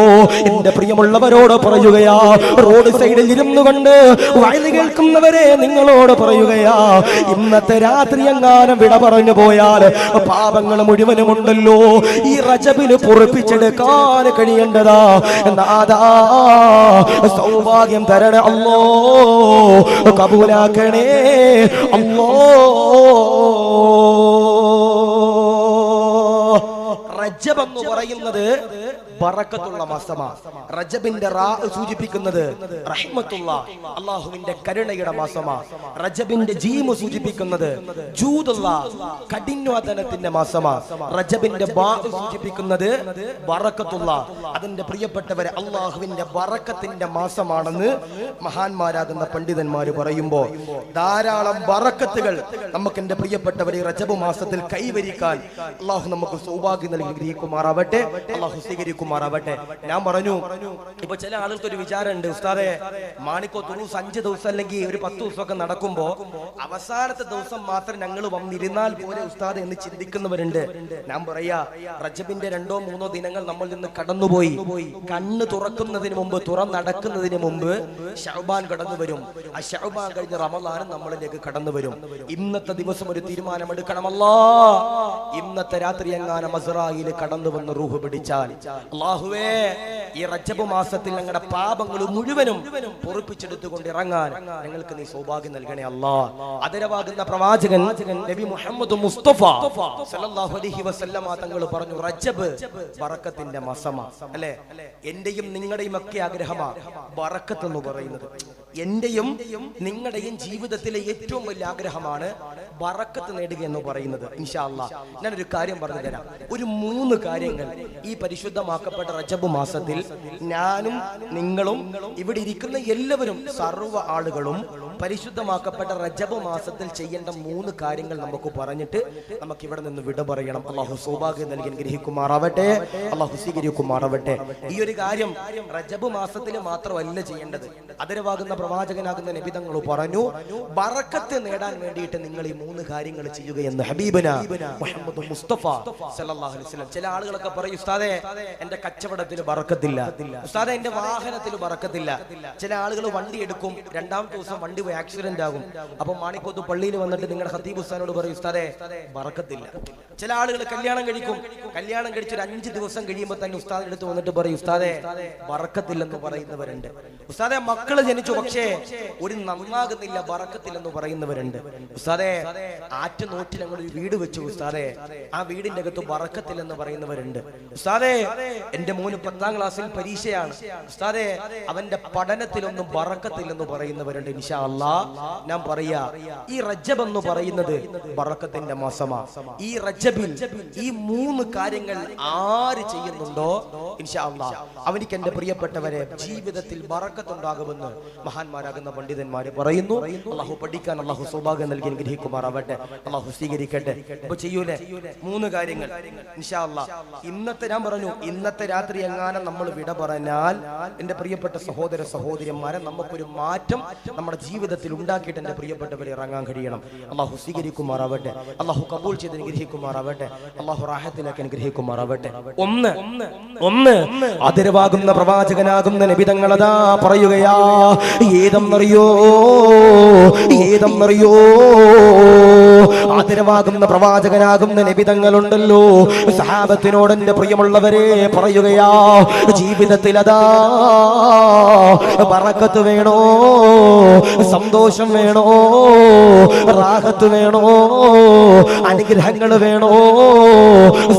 Speaker 1: എന്റെ പ്രിയമുള്ളവരോട് പറയുകയാ, റോഡ് സൈഡിൽ ഇരുന്നു കൊണ്ട് വയല് കേൾക്കുന്നവരെ നിങ്ങളോട് പറയുകയാ, ഇന്നത്തെ രാത്രി എങ്ങാനും വിട പറഞ്ഞു പോയാൽ പാപങ്ങൾ മുഴുവനും ഉണ്ടല്ലോ ഈ റജബിന് പൊറുപ്പിച്ചെടുക്കാൻ കഴിയേണ്ടതാ. നാദാ സൗഭാഗ്യം തരണേ അല്ലോ, കബൂലാക്കണേ അല്ലോ. റജബ് എന്ന് പറയുന്നത് ബറക്കത്തുള്ള മാസമാ. റജബിന്റെ റാ സൂചിപ്പിക്കുന്നത് റഹ്മത്തുള്ള, അല്ലാഹുവിന്റെ കരുണയുടെ മാസമാ. റജബിന്റെ ജീം സൂചിപ്പിക്കുന്നത് ജൂദുള്ള, കഠിനാധ്വാനത്തിന്റെ മാസമാ. റജബിന്റെ ബാ സൂചിപ്പിക്കുന്നത് ബറക്കത്തുള്ള. അതിന്റെ പ്രിയപ്പെട്ടവരെ അല്ലാഹുവിന്റെ ബറക്കത്തിന്റെ മാസമാണെന്ന് മഹാന്മാരാകുന്ന പണ്ഡിതന്മാര് പറയുമ്പോ ധാരാളം ബറക്കത്തുകൾ നമുക്ക് എന്റെ പ്രിയപ്പെട്ടവരെ റജബ് മാസത്തിൽ കൈവരിക്കാൻ അല്ലാഹു നമുക്ക് സൗഭാഗ്യം നൽകി ഗ്രഹിക്കുമാറാകട്ടെ. അനുഗ്രഹിക്കുമാറാവട്ടെ, അള്ളാഹു സ്വീകരിക്കുമാറാവട്ടെ. ഞാൻ പറഞ്ഞു, ഇപ്പൊ ചില ആളുകൾക്ക് ഒരു വിചാരമുണ്ട്, ഉസ്താദെ മാണിക്കോ ദുറൂസ് 5 ദിവസം അല്ലെങ്കിൽ ഒരു 10 ദിവസമൊക്കെ നടക്കുമ്പോ അവസാനത്തെ ദിവസം മാത്രം ഞങ്ങൾ വന്നിരുന്നാൽ പോലെ ഉസ്താദ് എന്ന് ചിന്തിക്കുന്നവരുണ്ട്. ഞാൻ പറയാ, റജബിന്റെ 2-3 ദിനങ്ങൾ നമ്മൾ നിന്ന് കടന്നുപോയി. കണ്ണ് തുറക്കുന്നതിന് മുമ്പ്, തുറന്നടക്കുന്നതിന് മുമ്പ് ശഅബാൻ കടന്നു വരും. ആ ശഅബാൻ കഴിഞ്ഞ റമളാൻ നമ്മളിലേക്ക് കടന്നു വരും. ഇന്നത്തെ ദിവസം ഒരു തീരുമാനമെടുക്കണം. ഇന്നത്തെ രാത്രി എങ്ങാനും അസ്റായീൽ കടന്നു വന്ന് റൂഹ് പിടിച്ചാൽ, അല്ലാഹുവേ ഈ റജബ് മാസത്തിൽ ഞങ്ങളുടെ പാപങ്ങൾ മുഴുവനും പൊറുപ്പിച്ചെടുത്തുകൊണ്ട് ഇറങ്ങാൻ ഞങ്ങൾക്ക് നീ സൗഭാഗ്യം നൽകണേ അല്ലാഹ്. ആദരവാകുന്ന പ്രവാചകൻ നബി മുഹമ്മദ് മുസ്തഫ സല്ലല്ലാഹു അലൈഹി വസല്ലമ തങ്ങൾ പറഞ്ഞു, റജബ് ബറക്കത്തിന്റെ മാസമാ. അല്ലേ? എന്റെയും നിങ്ങളുടെയും ഒക്കെ ആഗ്രഹമാ ബറക്കത്ത് എന്ന് പറയുന്നത്. എന്റെയും നിങ്ങളുടെയും ജീവിതത്തിലെ ഏറ്റവും വലിയ ആഗ്രഹമാണ് ബറക്കത്ത് നേടുക എന്ന് പറയുന്നത്. ഇൻഷാ അല്ലാഹ് ഞാനൊരു കാര്യം പറഞ്ഞു തരാം. ഒരു 3 കാര്യങ്ങൾ ഈ പരിശുദ്ധമാക്കപ്പെട്ട റജബ് മാസത്തിൽ ഞാനും നിങ്ങളും ഇവിടെ ഇരിക്കുന്ന എല്ലാവരും സർവ്വ ആളുകളും പരിശുദ്ധമാക്കപ്പെട്ട റജബ് മാസത്തിൽ ചെയ്യേണ്ട 3 കാര്യങ്ങൾ നമുക്ക് പറഞ്ഞിട്ട് നമുക്ക് ഇവിടെ നിന്ന് വിട പറയണം. അള്ളാഹു സൗഭാഗ്യം നൽകി അനുഗ്രഹിക്കുമാറാവട്ടെ, അള്ളാഹു സ്വീകരിക്കുമാറാവട്ടെ. ഈ ഒരു കാര്യം റജബ് മാസത്തിൽ മാത്രമല്ല ചെയ്യേണ്ടത്. ആദരവാകുന്ന പ്രവാചകനാകുന്ന നബി തങ്ങൾ പറഞ്ഞു, ബറക്കത്ത് നേടാൻ വേണ്ടിയിട്ട് നിങ്ങൾ ഈ 3 കാര്യങ്ങൾ ചെയ്യുകയെന്ന് ഹബീബന മുഹമ്മദ് മുസ്തഫ സല്ലല്ലാഹു അലൈഹി വസല്ലം. ചില ആളുകളൊക്കെ പറയും, ഉസ്താദേ എന്റെ കച്ചവടത്തിൽ ബറക്കത്തില്ല, ഉസ്താദേ എന്റെ വാഹനത്തിൽ ബറക്കത്തില്ല. ചില ആളുകൾ വണ്ടി എടുക്കും, 2ാമത്തെ ദിവസം വണ്ടി പോയി ആക്സിഡന്റ് ആകും. അപ്പൊ മാണിക്കോത്ത് പള്ളിയിൽ വന്നിട്ട് നിങ്ങളുടെ ഖതീബ് ഉസ്താദിനോട് പറയും, ഉസ്താദേ ബറക്കത്തില്ല. ചില ആളുകൾ കല്യാണം കഴിക്കും, കല്യാണം കഴിച്ചൊരു 5 ദിവസം കഴിയുമ്പോൾ തന്നെ ഉസ്താദിന്റെ അടുത്ത് വന്നിട്ട് പറയും, ഉസ്താദേ ബറക്കത്തില്ലെന്ന് പറയുന്നവരുണ്ട്. ഉസ്താദേ മക്കള് ജനിച്ചു, പക്ഷേ ഒരു നന്നാകുന്നില്ല, ബറക്കത്തില്ലെന്ന് പറയുന്നവരുണ്ട്. ഉസ്താദേ ആറ്റുനോറ്റിൽ ഞങ്ങൾ ഒരു വീട് വെച്ചു, ഉസ്താദേ ആ വീടിന്റെ അകത്ത് ബറക്കത്തില്ലെന്ന് പറയുന്നവരുണ്ട്. ഉസ്താദേ എന്റെ മോന് 10ാം ക്ലാസ്സിൽ പരീക്ഷയാണ്, ഉസ്താദേ അവന്റെ പഠനത്തിലൊന്നും ബറക്കത്തില്ലെന്ന് പറയുന്നവരുണ്ട്. ഇൻഷാ അല്ലാഹ് ഞാൻ പറയാ, ഈ റജബ് എന്ന് പറയുന്നത് ബറക്കത്തിന്റെ മാസമാ. ഈ റജബിൽ ഈ 3 കാര്യങ്ങൾ ആര് ചെയ്യുന്നുണ്ടോ ഇൻഷാ അല്ലാഹ് അവനിക്ക് എന്റെ പ്രിയപ്പെട്ടവരെ ജീവിതത്തിൽ ബറക്കത്തുണ്ടാകുമെന്ന് മഹാന്മാരാകുന്ന പണ്ഡിതന്മാര് പറയുന്നു. അല്ലാഹു പഠിക്കാൻ അല്ലാഹു സൗഭാഗ്യം നൽകി അനുഗ്രഹിക്കുമാറാവട്ടെ, അല്ലാഹു സ്വീകരിക്കട്ടെ. അപ്പൊ ചെയ്യൂലേ 3 കാര്യങ്ങൾ ഇൻഷാ അല്ലാഹ്. ഇന്നത്തെ ഞാൻ പറഞ്ഞു, ഇന്നത്തെ രാത്രി എങ്ങാനും നമ്മൾ വിട പറഞ്ഞാൽ എന്റെ പ്രിയപ്പെട്ട സഹോദര സഹോദരിമാരെ നമുക്കൊരു മാറ്റം നമ്മുടെ ജീവിതത്തിൽ ഉണ്ടാക്കിയിട്ട് എന്റെ പ്രിയപ്പെട്ടവരെ ഇറങ്ങാൻ കഴിയണം. അല്ലാഹു സ്വീകരിക്കുമാറാവട്ടെ, അല്ലാഹു കബൂൽ ചെയ്ത് അനുഗ്രഹിക്കുമാറാവട്ടെ, അല്ലാഹു റാഹത്തിലേക്ക് അനുഗ്രഹിക്കുമാറാവട്ടെ. ഒന്ന് ആദരവാകുന്ന പ്രവാചകനാകുന്ന നബി തങ്ങളതാ പറയുകയാ, ഏതെന്നറിയോ ആദരവാകുന്ന പ്രവാചകനാകുന്ന നബി തങ്ങളുണ്ടല്ലോ, സഹാബത്തിനോട് എന്റെ പ്രിയമുള്ളവരെ പറയുകയാ, ജീവിതത്തിൽ അതാ ബറക്കത്ത് വേണോ, സന്തോഷം വേണോ, റാഹത്ത് വേണോ, അനുഗ്രഹങ്ങൾ വേണോ,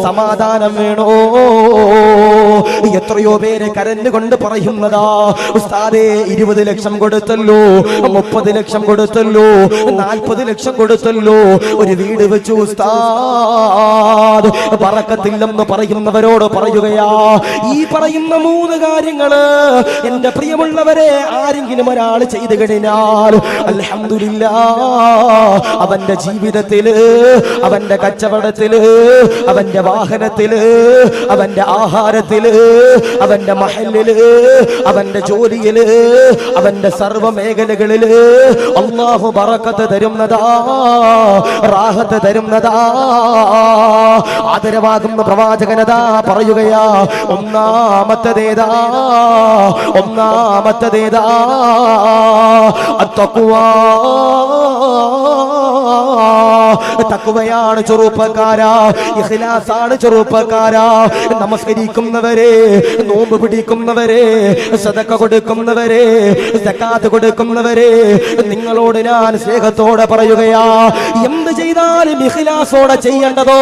Speaker 1: സമാധാനം വേണോ? എത്രയോ പേര് കരഞ്ഞുകൊണ്ട് പറയുന്നതാ, ഉസ്താദേ 20 ലക്ഷം കൊടുത്തല്ലോ, 30 ലക്ഷം കൊടുത്തല്ലോ, 40 ലക്ഷം കൊടുത്തല്ലോ, ഒരു വീട് വെച്ചു ഉസ്താദ്, ബറക്കത്തില്ലെന്ന് പറയുന്നവരോട് പറയുകയാ, ഈ പറയുന്ന 3 കാര്യങ്ങള് എന്റെ പ്രിയമുള്ളവരെ ആരെങ്കിലും ഒരാൾ ചെയ്തു കഴിഞ്ഞാൽ അൽഹംദുലില്ലാഹ് അവന്റെ ജീവിതത്തില്, അവന്റെ കച്ചവടത്തില്, അവന്റെ വാഹനത്തില്, അവന്റെ ആഹാരത്തില്, അവന്റെ മഹല്ലില്, അവന്റെ ജോലിയില്, അവന്റെ സർവ്വ മേഖലകളില് അല്ലാഹു ബറക്കത്ത് തരുന്നതാ, റാഹത്ത് തരുന്നതാ. ആദരവാകുന്ന പ്രവാചകനതാ പറയുകയാ, ഒന്നാമത്തേതാ തഖ്വയാണ് ചെറുപ്പക്കാരാ, ഇഖ്ലാസാണ് ചെറുപ്പക്കാരാ. നമസ്കരിക്കുന്നവരെ, നോമ്പ് പിടിക്കുന്നവരെ, സദഖ കൊടുക്കുന്നവരെ, സകാത്ത് കൊടുക്കുന്നവരെ, നിങ്ങളോട് ഞാൻ സ്നേഹത്തോടെ പറയുകയാ, എന്ത് ചെയ്താലും ഇഖ്ലാസോടെ ചെയ്യേണ്ടതോ,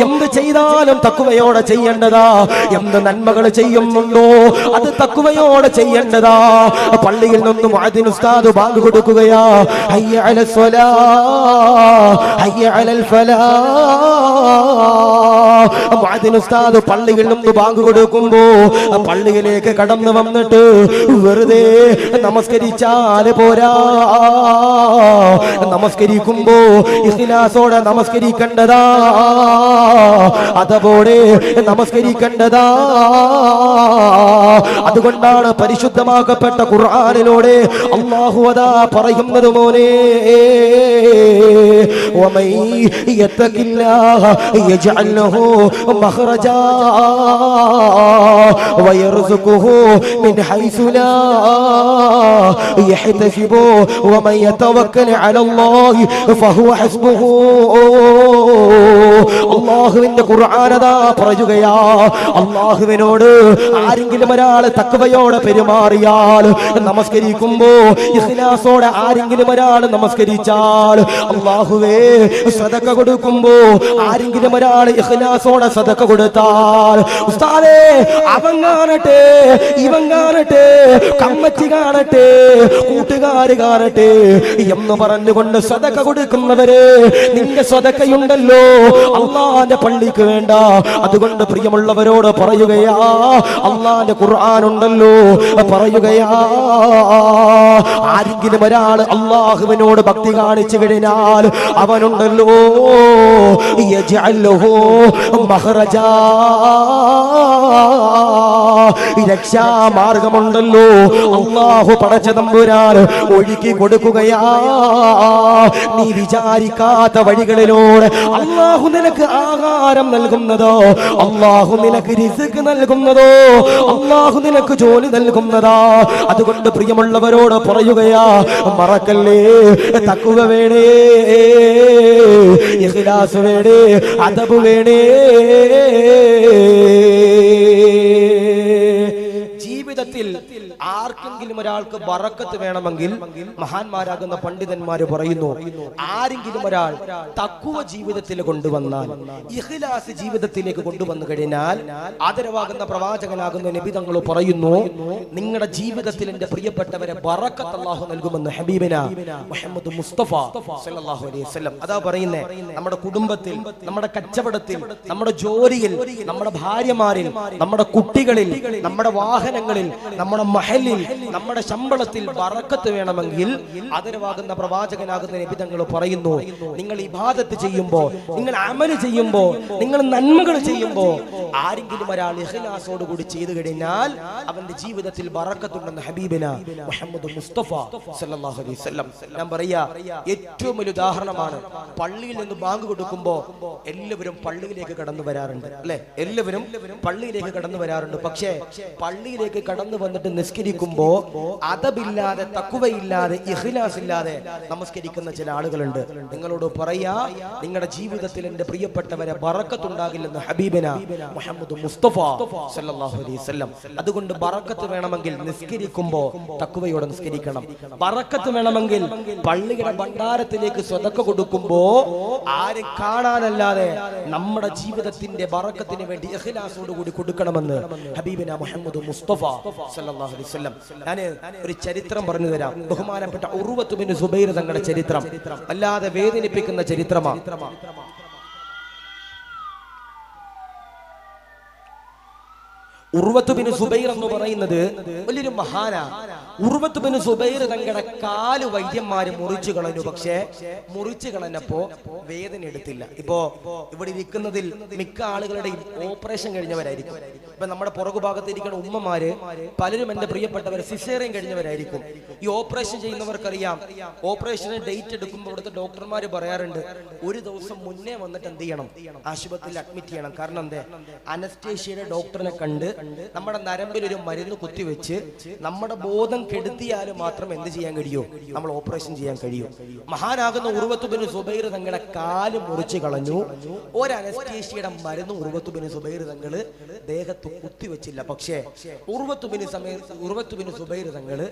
Speaker 1: എന്ത് ചെയ്താലും തഖ്വയോടെ ചെയ്യേണ്ടതാ. എന്ത് നന്മകൾ ചെയ്യുന്നുണ്ടോ അത് തഖ്വയോടെ ചെയ്യേണ്ടതാ. പള്ളിയിൽ നിന്നും മുഅദ്ദിൻ ഉസ്താദ് ബാങ്ക് കൊടുക്കുകയാ, ഹയ്യ അലസ് സ്വലാ, ഹയ്യ അലൽ ഫലാഹ്, മുഅദ്ദിൻ ഉസ്താദ് പള്ളിയിൽ നിന്ന് ബാങ്ക് കൊടുക്കുമ്പോ പള്ളിയിലേക്ക് കടന്നു വന്നിട്ട് വെറുതെ നമസ്കരിച്ചാൽ പോരാ, നമസ്കരിക്കുമ്പോ ഇഖ്ലാസോടെ നമസ്കരിക്കേണ്ടതാ, അതോടെ നമസ്കരിക്കേണ്ടതാ. അതുകൊണ്ടാണ് പരിശുദ്ധമാക്കപ്പെട്ട ഖുർആനിലൂടെ അല്ലാഹു അതാ പറയുന്നത്, മോനെ വമൻ യത്തഖില്ലാഹ യജ്അൽ ലഹു മഖ്റജാ വയർസുഖുഹു മിൻ ഹൈസു ലാ യഹ്തസിബു വമൻ യതവക്കൽ അലല്ലാഹി ഫഹുവ ഹസ്ബുഹു. അല്ലാഹുവിന്റെ ഖുർആൻ അതാ പറയുകയാ, അല്ലാഹുവിനോട് ആരെങ്കിലും ഒരാൾ തഖ്വയോടെ പെരുമാറിയാൽ, നമസ്കരിക്കുമ്പോ ഇഖ്ലാസോടെ ആരെങ്കിലും ഒരാൾ നമസ്കരിച്ചാൽ, അല്ലാഹുവേ സദഖ കൊടുക്കുമ്പോ ആരെങ്കിലും ഒരാൾ ഇഖ്ലാസോടെ സദഖ കൊടുത്താൽ, ഉസ്താദേ അവൻ കാണട്ടെ ഇവൻ കാണട്ടെ കമ്മറ്റി കാണട്ടെ കൂട്ടുകാര് കാണട്ടെ എന്ന് പറഞ്ഞുകൊണ്ട് സദഖ കൊടുക്കുന്നവരെ, നിന്റെ സദഖയുണ്ടല്ലോ അല്ലാഹുവിന്റെ പള്ളിക്ക് വേണ്ട. അതുകൊണ്ട് പ്രിയമുള്ളവരോട് പറയുകയാ, അല്ലാഹുവിന്റെ ഖുർആൻ ഉണ്ടല്ലോ പറയുകയാ, ആരെങ്കിലും ഒരാൾ അല്ലാഹുവിനോട് ഭക്തി കാണിച്ചു കഴിഞ്ഞാൽ അവനുണ്ടല്ലോ യജ്അൽ ലഹു മഖ്റജാ, രക്ഷാമാർഗമുണ്ടല്ലോ അല്ലാഹു പടച്ച തമ്പുരാൻ ഒഴുക്കി കൊടുക്കുകയാ. നീ വിചാരിക്കാത്ത വഴികളിലൂടെ അല്ലാഹു നിനക്ക് ആഹാരം നൽകുന്നതോ, അല്ലാഹു നിനക്ക് റിസ്ക് നൽകുന്നതോ, അല്ലാഹു നിനക്ക് ജോലി നൽകുന്നതാ. അതുകൊണ്ട് പ്രിയമുള്ളവരോട് പറയുകയാ, മറക്കല്ലേ, തഖ്വ വേണേ, ഇഖ്ലാസ് വേണേ, അദബ് വേണേ. ജീവിതത്തിൽ ആർക്കെങ്കിലും ഒരാൾക്ക് ബറക്കത്ത് വേണമെങ്കിൽ മഹാന്മാരാകുന്ന പണ്ഡിതന്മാര് പറയുന്നു, ആരെങ്കിലും ഒരാൾ തഖ്വ ജീവിതത്തിൽ കൊണ്ടുവന്നാൽ, ഇഖ്ലാസ് ജീവിതത്തിലേക്ക് കൊണ്ടുവന്നു കഴിഞ്ഞാൽ, ആദരവാകുന്ന പ്രവാചകനാകുന്ന നബി തങ്ങൾ പറയുന്നു, നിങ്ങളുടെ ജീവിതത്തിൽ എന്റെ പ്രിയപ്പെട്ടവരെ ബറക്കത്ത് അല്ലാഹു നൽകുമെന്ന് ഹബീബിന മുഹമ്മദ് മുസ്തഫ സല്ലല്ലാഹു അലൈഹി വസല്ലം. അതാ പറയുന്നേ, നമ്മുടെ കുടുംബത്തിൽ, നമ്മുടെ കച്ചവടത്തിൽ, നമ്മുടെ ജോലിയിൽ, നമ്മുടെ ഭാര്യമാരിൽ, നമ്മുടെ കുട്ടികളിൽ, നമ്മുടെ വാഹനങ്ങളിൽ, നമ്മുടെ മഹലിൽ, നമ്മുടെ ശമ്പളത്തിൽ ബറക്കത്ത് വേണമെങ്കിൽ ആദരവാകുന്ന പ്രവാചകനാകുന്ന നബി തങ്ങൾ പറയുന്നു, നിങ്ങൾ ഇബാദത്ത് ചെയ്യുമ്പോ, നിങ്ങൾ അമൽ ചെയ്യുമ്പോ, നിങ്ങൾ നന്മകൾ ചെയ്യുമ്പോ ആരെങ്കിലും ഒരാൾ ഇഖ്ലാസോട് കൂടി ചെയ്തു കഴിഞ്ഞാൽ അവന്റെ ജീവിതത്തിൽ ബറക്കത്തുണ്ടെന്ന് ഹബീബിന മുഹമ്മദ് മുസ്തഫ സല്ലല്ലാഹു അലൈഹി വസല്ലം. ഞാൻ പറയാ, ഏറ്റവും വലിയ ഉദാഹരണമാണ് പള്ളിയിൽ നിന്ന് ബാങ്ക് കൊടുക്കുമ്പോ എല്ലാവരും പള്ളിയിലേക്ക് കടന്നു വരാറുണ്ട്, അല്ലെ? എല്ലാവരും പള്ളിയിലേക്ക് കടന്നു വരാറുണ്ട്. പക്ഷേ പള്ളിയിലേക്ക് കടന്നു വന്നിട്ട് നിസ്കരിക്കുമ്പോ അദബില്ലാതെ, തഖ്വയില്ലാതെ, ഇഖ്ലാസ് ഇല്ലാതെ നമസ്കരിക്കുന്ന ചില ആളുകളുണ്ട്. നിങ്ങളോട് പറയാ, നിങ്ങളുടെ ജീവിതത്തിൽ എന്റെ പ്രിയപ്പെട്ടവരെ ബറക്കത്തുണ്ടാകില്ലെന്ന് ഹബീബിന മുഹമ്മദ് മുസ്തഫ സല്ലല്ലാഹു അലൈഹി വസല്ലം. അതുകൊണ്ട് ബറക്കത്ത് വേണമെങ്കിൽ നിസ്കരിക്കുമ്പോ തഖ്വയോടെ നിസ്കരിക്കണം. ബറക്കത്ത് വേണമെങ്കിൽ പള്ളിയുടെ ഭണ്ഡാരത്തിലേക്ക് സ്വതക്ക കൊടുക്കുമ്പോ ആരും കാണാനല്ലാതെ നമ്മുടെ ജീവിതത്തിന്റെ ബറക്കത്തിന് വേണ്ടി ഇഖ്ലാസോട് കൂടി കൊടുക്കണമെന്ന് ഹബീബിന മുഹമ്മദ് മുസ്തഫ സല്ലല്ലാഹു അലൈഹി വസല്ലം. ഞാൻ ഒരു ചരിത്രം പറഞ്ഞു തരാം. ബഹുമാനപ്പെട്ട ഉർവത്ത് ബിൻ സുബൈർ തങ്ങളുടെ ചരിത്രം അല്ലാതെ വേദനിപ്പിക്കുന്ന ചരിത്രമാണ്. ഉർവത്ത് ബിൻ സുബൈർ എന്ന് പറയുന്നത് വലിയൊരു മഹാനാ. ഉർവത്ത് ബിൻ സുബൈർ തങ്ങളുടെ കാല് വൈദ്യന്മാര് മുറിച്ചു കളഞ്ഞു. പക്ഷേ മുറിച്ചു കളഞ്ഞപ്പോ വേദന എടുത്തില്ല. ഇപ്പോ ഇവിടെ ഇരിക്കുന്നതിൽ മിക്ക ആളുകളുടെയും ഓപ്പറേഷൻ കഴിഞ്ഞവരായിരിക്കും. ഇപ്പൊ നമ്മുടെ പുറകുഭാഗത്തിരിക്കുന്ന ഉമ്മമാര് പലരും എന്റെ പ്രിയപ്പെട്ടവർ സിസേറിയൻ കഴിഞ്ഞവരായിരിക്കും. ഈ ഓപ്പറേഷൻ ചെയ്യുന്നവർക്കറിയാം, ഓപ്പറേഷന് ഡേറ്റ് എടുക്കുമ്പോൾ ഇവിടുത്തെ ഡോക്ടർമാര് പറയാറുണ്ട്, ഒരു ദിവസം മുന്നേ വന്നിട്ട് എന്ത് ചെയ്യണം, ആശുപത്രിയിൽ അഡ്മിറ്റ് ചെയ്യണം. കാരണം എന്താ, അനസ്തേഷ്യയുടെ ഡോക്ടറിനെ കണ്ട് നമ്മുടെ നരമ്പിൽ ഒരു മരുന്ന് കുത്തിവെച്ച് നമ്മുടെ ബോധം കെടുത്തിയാൽ മാത്രം എന്ത് ചെയ്യാൻ കഴിയൂ, നമ്മൾ ഓപ്പറേഷൻ ചെയ്യാൻ കഴിയൂ. മഹാനാകുന്ന ഉർവത്ത് ബിൻ സുബൈർ തങ്ങളുടെ കാല് മുറിച്ച് കളഞ്ഞു. ഒരു അനസ്തേഷ്യയുടെ മരുന്ന് ഉർവത്ത് ബിൻ സുബൈർ തങ്ങള് ദേഹത്ത് കുത്തിവെച്ചില്ല. പക്ഷേ ഉർവത്ത് ബിൻ സുബൈർ തങ്ങള്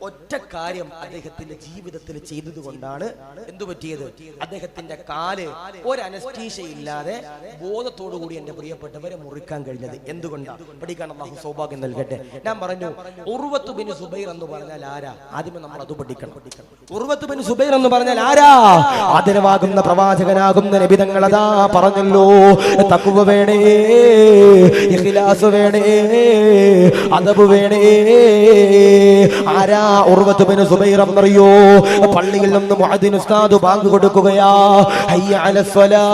Speaker 1: ഒറ്റ കാര്യം അദ്ദേഹത്തിന്റെ ജീവിതത്തിൽ ചെയ്തത് കൊണ്ടാണ് എന്തു പറ്റിയത്, അദ്ദേഹത്തിന്റെ കാല് ഒരു അനസ്തേഷ്യ ഇല്ലാതെ ബോധത്തോടു കൂടി എന്റെ പ്രിയപ്പെട്ടവരെ മുറിക്കാൻ കഴിഞ്ഞത്. എന്തുകൊണ്ടാണ്? പഠിക്കാൻ അല്ലാഹു സൗഭാഗ്യം നൽകട്ടെ. ഞാൻ പറഞ്ഞു ഉർവത്ത് ബിൻ സുബൈർ എന്ന് പറഞ്ഞാൽ ആരാ? ആദ്യമേ നമ്മൾ അത് പഠിക്കണം. ഉർവത്ത് ബിൻ സുബൈർ എന്ന് പറഞ്ഞാൽ ആരാ? ആദരവാകുന്ന പ്രവാചകനാകുന്ന നബി തങ്ങൾ അതാ പറഞ്ഞല്ലോ, തഖ്വ വേണേ, ഇഖ്ലാസ് വേണേ, അദബ് വേണേ. ആരാ ഉർവത്ത് ബിൻ സുബൈർ എന്നറിയോ? പള്ളിയിൽ നിന്ന് മുഅദ്ദിൻ ഉസ്താദ് ബാങ്ക് കൊടുക്കുകയാ, ഹയ്യ അലൽ സ്വലാഹ്,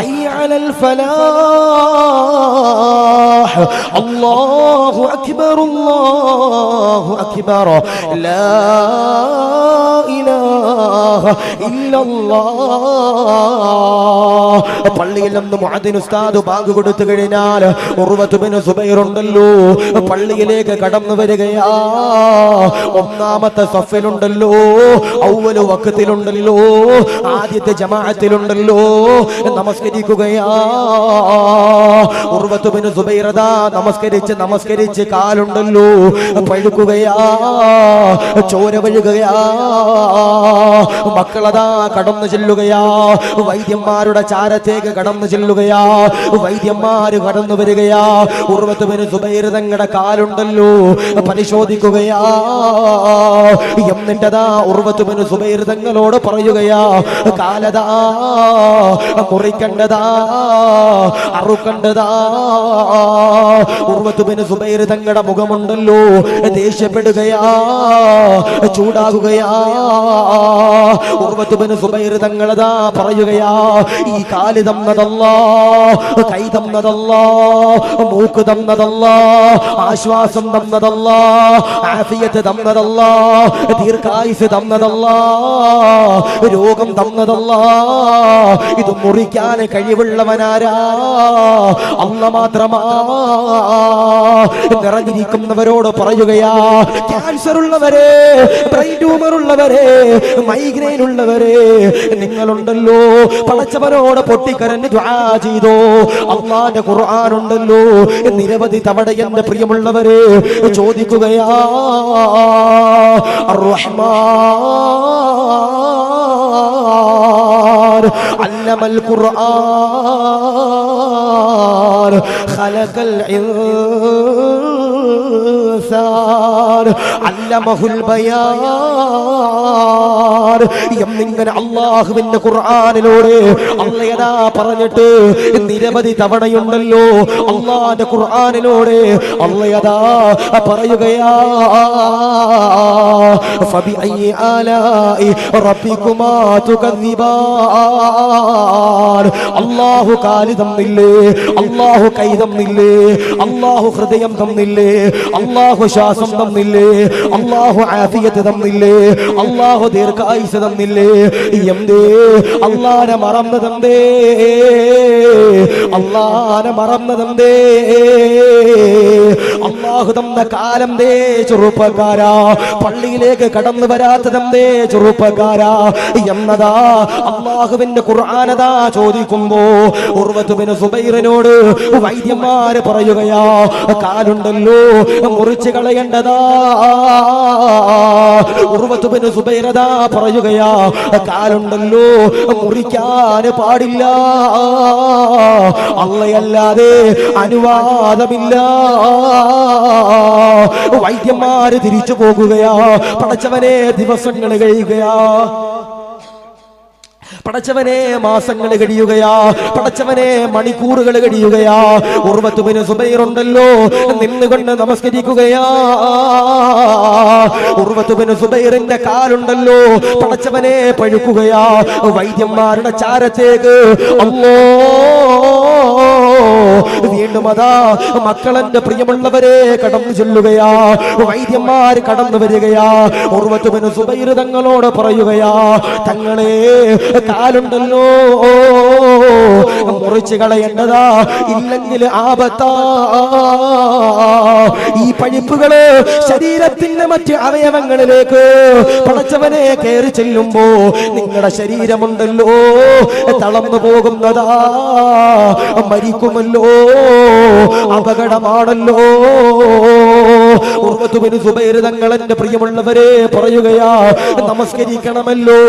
Speaker 1: ഹയ്യ അലൽ ഫലാഹ്, അല്ലാഹു അക്ബർ, അല്ലാഹു അക്ബർ, ലാ ഇലാഹ ഇല്ലല്ലാഹ്. പള്ളിയിൽ നിന്ന് മുഅദ്ദിൻ ഉസ്താദ് ബാങ്ക് കൊടുത്തു കഴിഞ്ഞാൽ ഉർവത്ത് ബിൻ സുബൈർ ഉണ്ടല്ലോ, പള്ളിയിലേക്ക് കടന്നു വരികയാ. ഒന്നാമത്തെ സഫിലുണ്ടല്ലോ, അവ്വലു വഖത്തിലുണ്ടല്ലോ, ആദ്യത്തെ ജമാഅത്തിലുണ്ടല്ലോ, നമസ്കരിക്കുകയാ. ഉർവത്ത് ബിൻ സുബൈർ ദാ നമസ്കരിച്ച് കാലുണ്ടല്ലോ പഴുക്കുകയാ, ചോര വഴുകുകയാ. മക്കളതാ കടന്നു ചെല്ലുകയാ, വൈദ്യന്മാരുടെ ചാരത്തേക്ക് കടന്നു ചെല്ലുകയാ, വൈദ്യന്മാര് കടന്നു വരികയാ. ഉർവത്ത് ബിൻ സുബൈർ തങ്ങളുടെ കാലുണ്ടല്ലോ പരിശോധിക്കുകയാ. എന്നിട്ടതാ ഉർവത്ത് ബിൻ സുബൈർ തങ്ങളോട് പറയുകയാ, കാലതാ മുറിക്കണ്ടതാ, അറുക്കണ്ടതാ. ഉർവത്ത് ബിൻ സുബൈർ തങ്ങളുടെ മുഖമുണ്ടല്ലോ ദേഷ്യപ്പെടുകയാ, ചൂടാകുകയാ. ഉർവത്ത് ബിൻ സുബൈർ തങ്ങളതാ പറയുകയാ, ഈ കാല് തന്നതല്ലാ, കൈ തന്നതല്ലാ, മൂക്ക് തന്നതല്ലാ, ആശ്വാസം തന്നതല്ലാ, ആഫിയത്ത് തന്നതല്ലാ, ദീർഘായുസ് തന്നതല്ലാ, രോഗം തന്നതല്ലാ. ഇത് മുറിക്കാൻ കഴിവുള്ളവനാരാ? അല്ലാഹ് മാത്രമാ. നിറഞ്ഞിരിക്കുന്നവരോട് പറയുകയാ, ക്യാൻസർ ഉള്ളവരെ, ബ്രെയിൻ ട്യൂമർ ഉള്ളവരെ, മൈഗ്രെയിൻ ഉള്ളവരെ, നിങ്ങളുണ്ടല്ലോ പടച്ചവനോട് പൊട്ടിക്കരഞ്ഞ് ദുആ ചെയ്തോ. അല്ലാഹുവിന്റെ ഖുർആൻ ഉണ്ടല്ലോ നിരവധി തവണ എന്റെ പ്രിയമുള്ളവരെ ചോദിക്കുകയാ, അർ-റഹ്മാൻ അല്ലമൽ ഖുർആൻ ഖലഖൽ ഇൻസാൻ അല്ലമഹുൽ ബയാൻ എന്നിങ്ങനെ അല്ലാഹുവിന്റെ ഖുർആനിലൂടെ അല്ലാഹ് പറഞ്ഞിട്ട് നിരവധി തവണയുണ്ടല്ലോ. അല്ലാഹുവിന്റെ ഖുർആനിലൂടെ അല്ലാഹ് പറയുകയാ, ഫബിഅയ്യി ആലാഇ റബ്ബികുമാ തുകദ്ദിബാൻ. അല്ലാഹു കാല് തന്നില്ലേ, അല്ലാഹു കൈ തന്നില്ലേ, അല്ലാഹു ഹൃദയം തന്നില്ലേ, അല്ലാഹു ശ്വാസം തന്നില്ലേ, അല്ലാഹു ആഫിയത്ത് തന്നില്ലേ, അല്ലാഹു ദീർഘായുസ് തന്നില്ലേ. എന്തേ അല്ലാഹനെ മറന്നതെന്തേ? അല്ലാഹനെ മറന്നതെന്തേ? അല്ലാഹു തന്ന കാലം ദേ ചെറുപ്പക്കാരാ, പള്ളിയിലേക്ക് കടന്നു വരാത്തതെന്തേ ചെറുപ്പക്കാരാ എന്നതാ അല്ലാഹുവിന്റെ ഖുർആനതാ ചോദിക്കുമ്പോ ഉർവത്ത് ബിൻ സുബൈറിനോട് വൈദ്യന്മാര് പറയുകയാ, കാലുണ്ടല്ലോ മുറിച്ച് കളയേണ്ടതാ. ഉർവത്ത് ബിൻ സുബൈറതാ പറയുകയാ, കാലുണ്ടല്ലോ മുറിക്കാൻ പാടില്ല, അല്ലാഹയല്ലാതെ അനുവാദമില്ല. വൈദ്യന്മാര് തിരിച്ചു പോകുകയാ. പടച്ചവനെ ദിവസങ്ങൾ കഴിയുകയാ, പടച്ചവനെ മാസങ്ങൾ കഴിയുകയാ, പടച്ചവനെ മണിക്കൂറുകൾ കഴിയുകയാ. ഉർവത്ത് ബിൻ സുബൈർ ഉണ്ടല്ലോ നിന്നുകൊണ്ട് നമസ്കരിക്കുകയാ. ഉർവത്ത് ബിൻ സുബൈറിന്റെ കാലുണ്ടല്ലോ പടച്ചവനെ പഴുക്കുകയാ. വൈദ്യന്മാരുടെ ചാരത്തേക്ക് വീണ്ടും അതാ മക്കളെന്റെ പ്രിയമുള്ളവരെ കടന്നു ചെല്ലുകയാ. വൈദ്യന്മാര് കടന്നു വരികയാ. ഉർവത്ത് ബിൻ സുബൈർ തങ്ങളോട് പറയുകയാ, തങ്ങളെ കാലുണ്ടല്ലോ മുറിച്ച് കളയേണ്ടതാ, ഇല്ലെങ്കിൽ ആപത്താ. ഈ പഴുപ്പുകള് ശരീരത്തിന്റെ മറ്റ് അവയവങ്ങളിലേക്ക് പടച്ചവനെ കയറി ചെല്ലുമ്പോ നിങ്ങളുടെ ശരീരമുണ്ടല്ലോ തളർന്നു പോകുന്നതാ, മരിക്കുമല്ലോ, അപകടമാണല്ലോ. ഉർവത്ത് ബിൻ സുബൈർ തങ്ങൾ എന്റെ പ്രിയമുള്ളവരെ പറയുകയാ, നമസ്കരിക്കണമല്ലോ,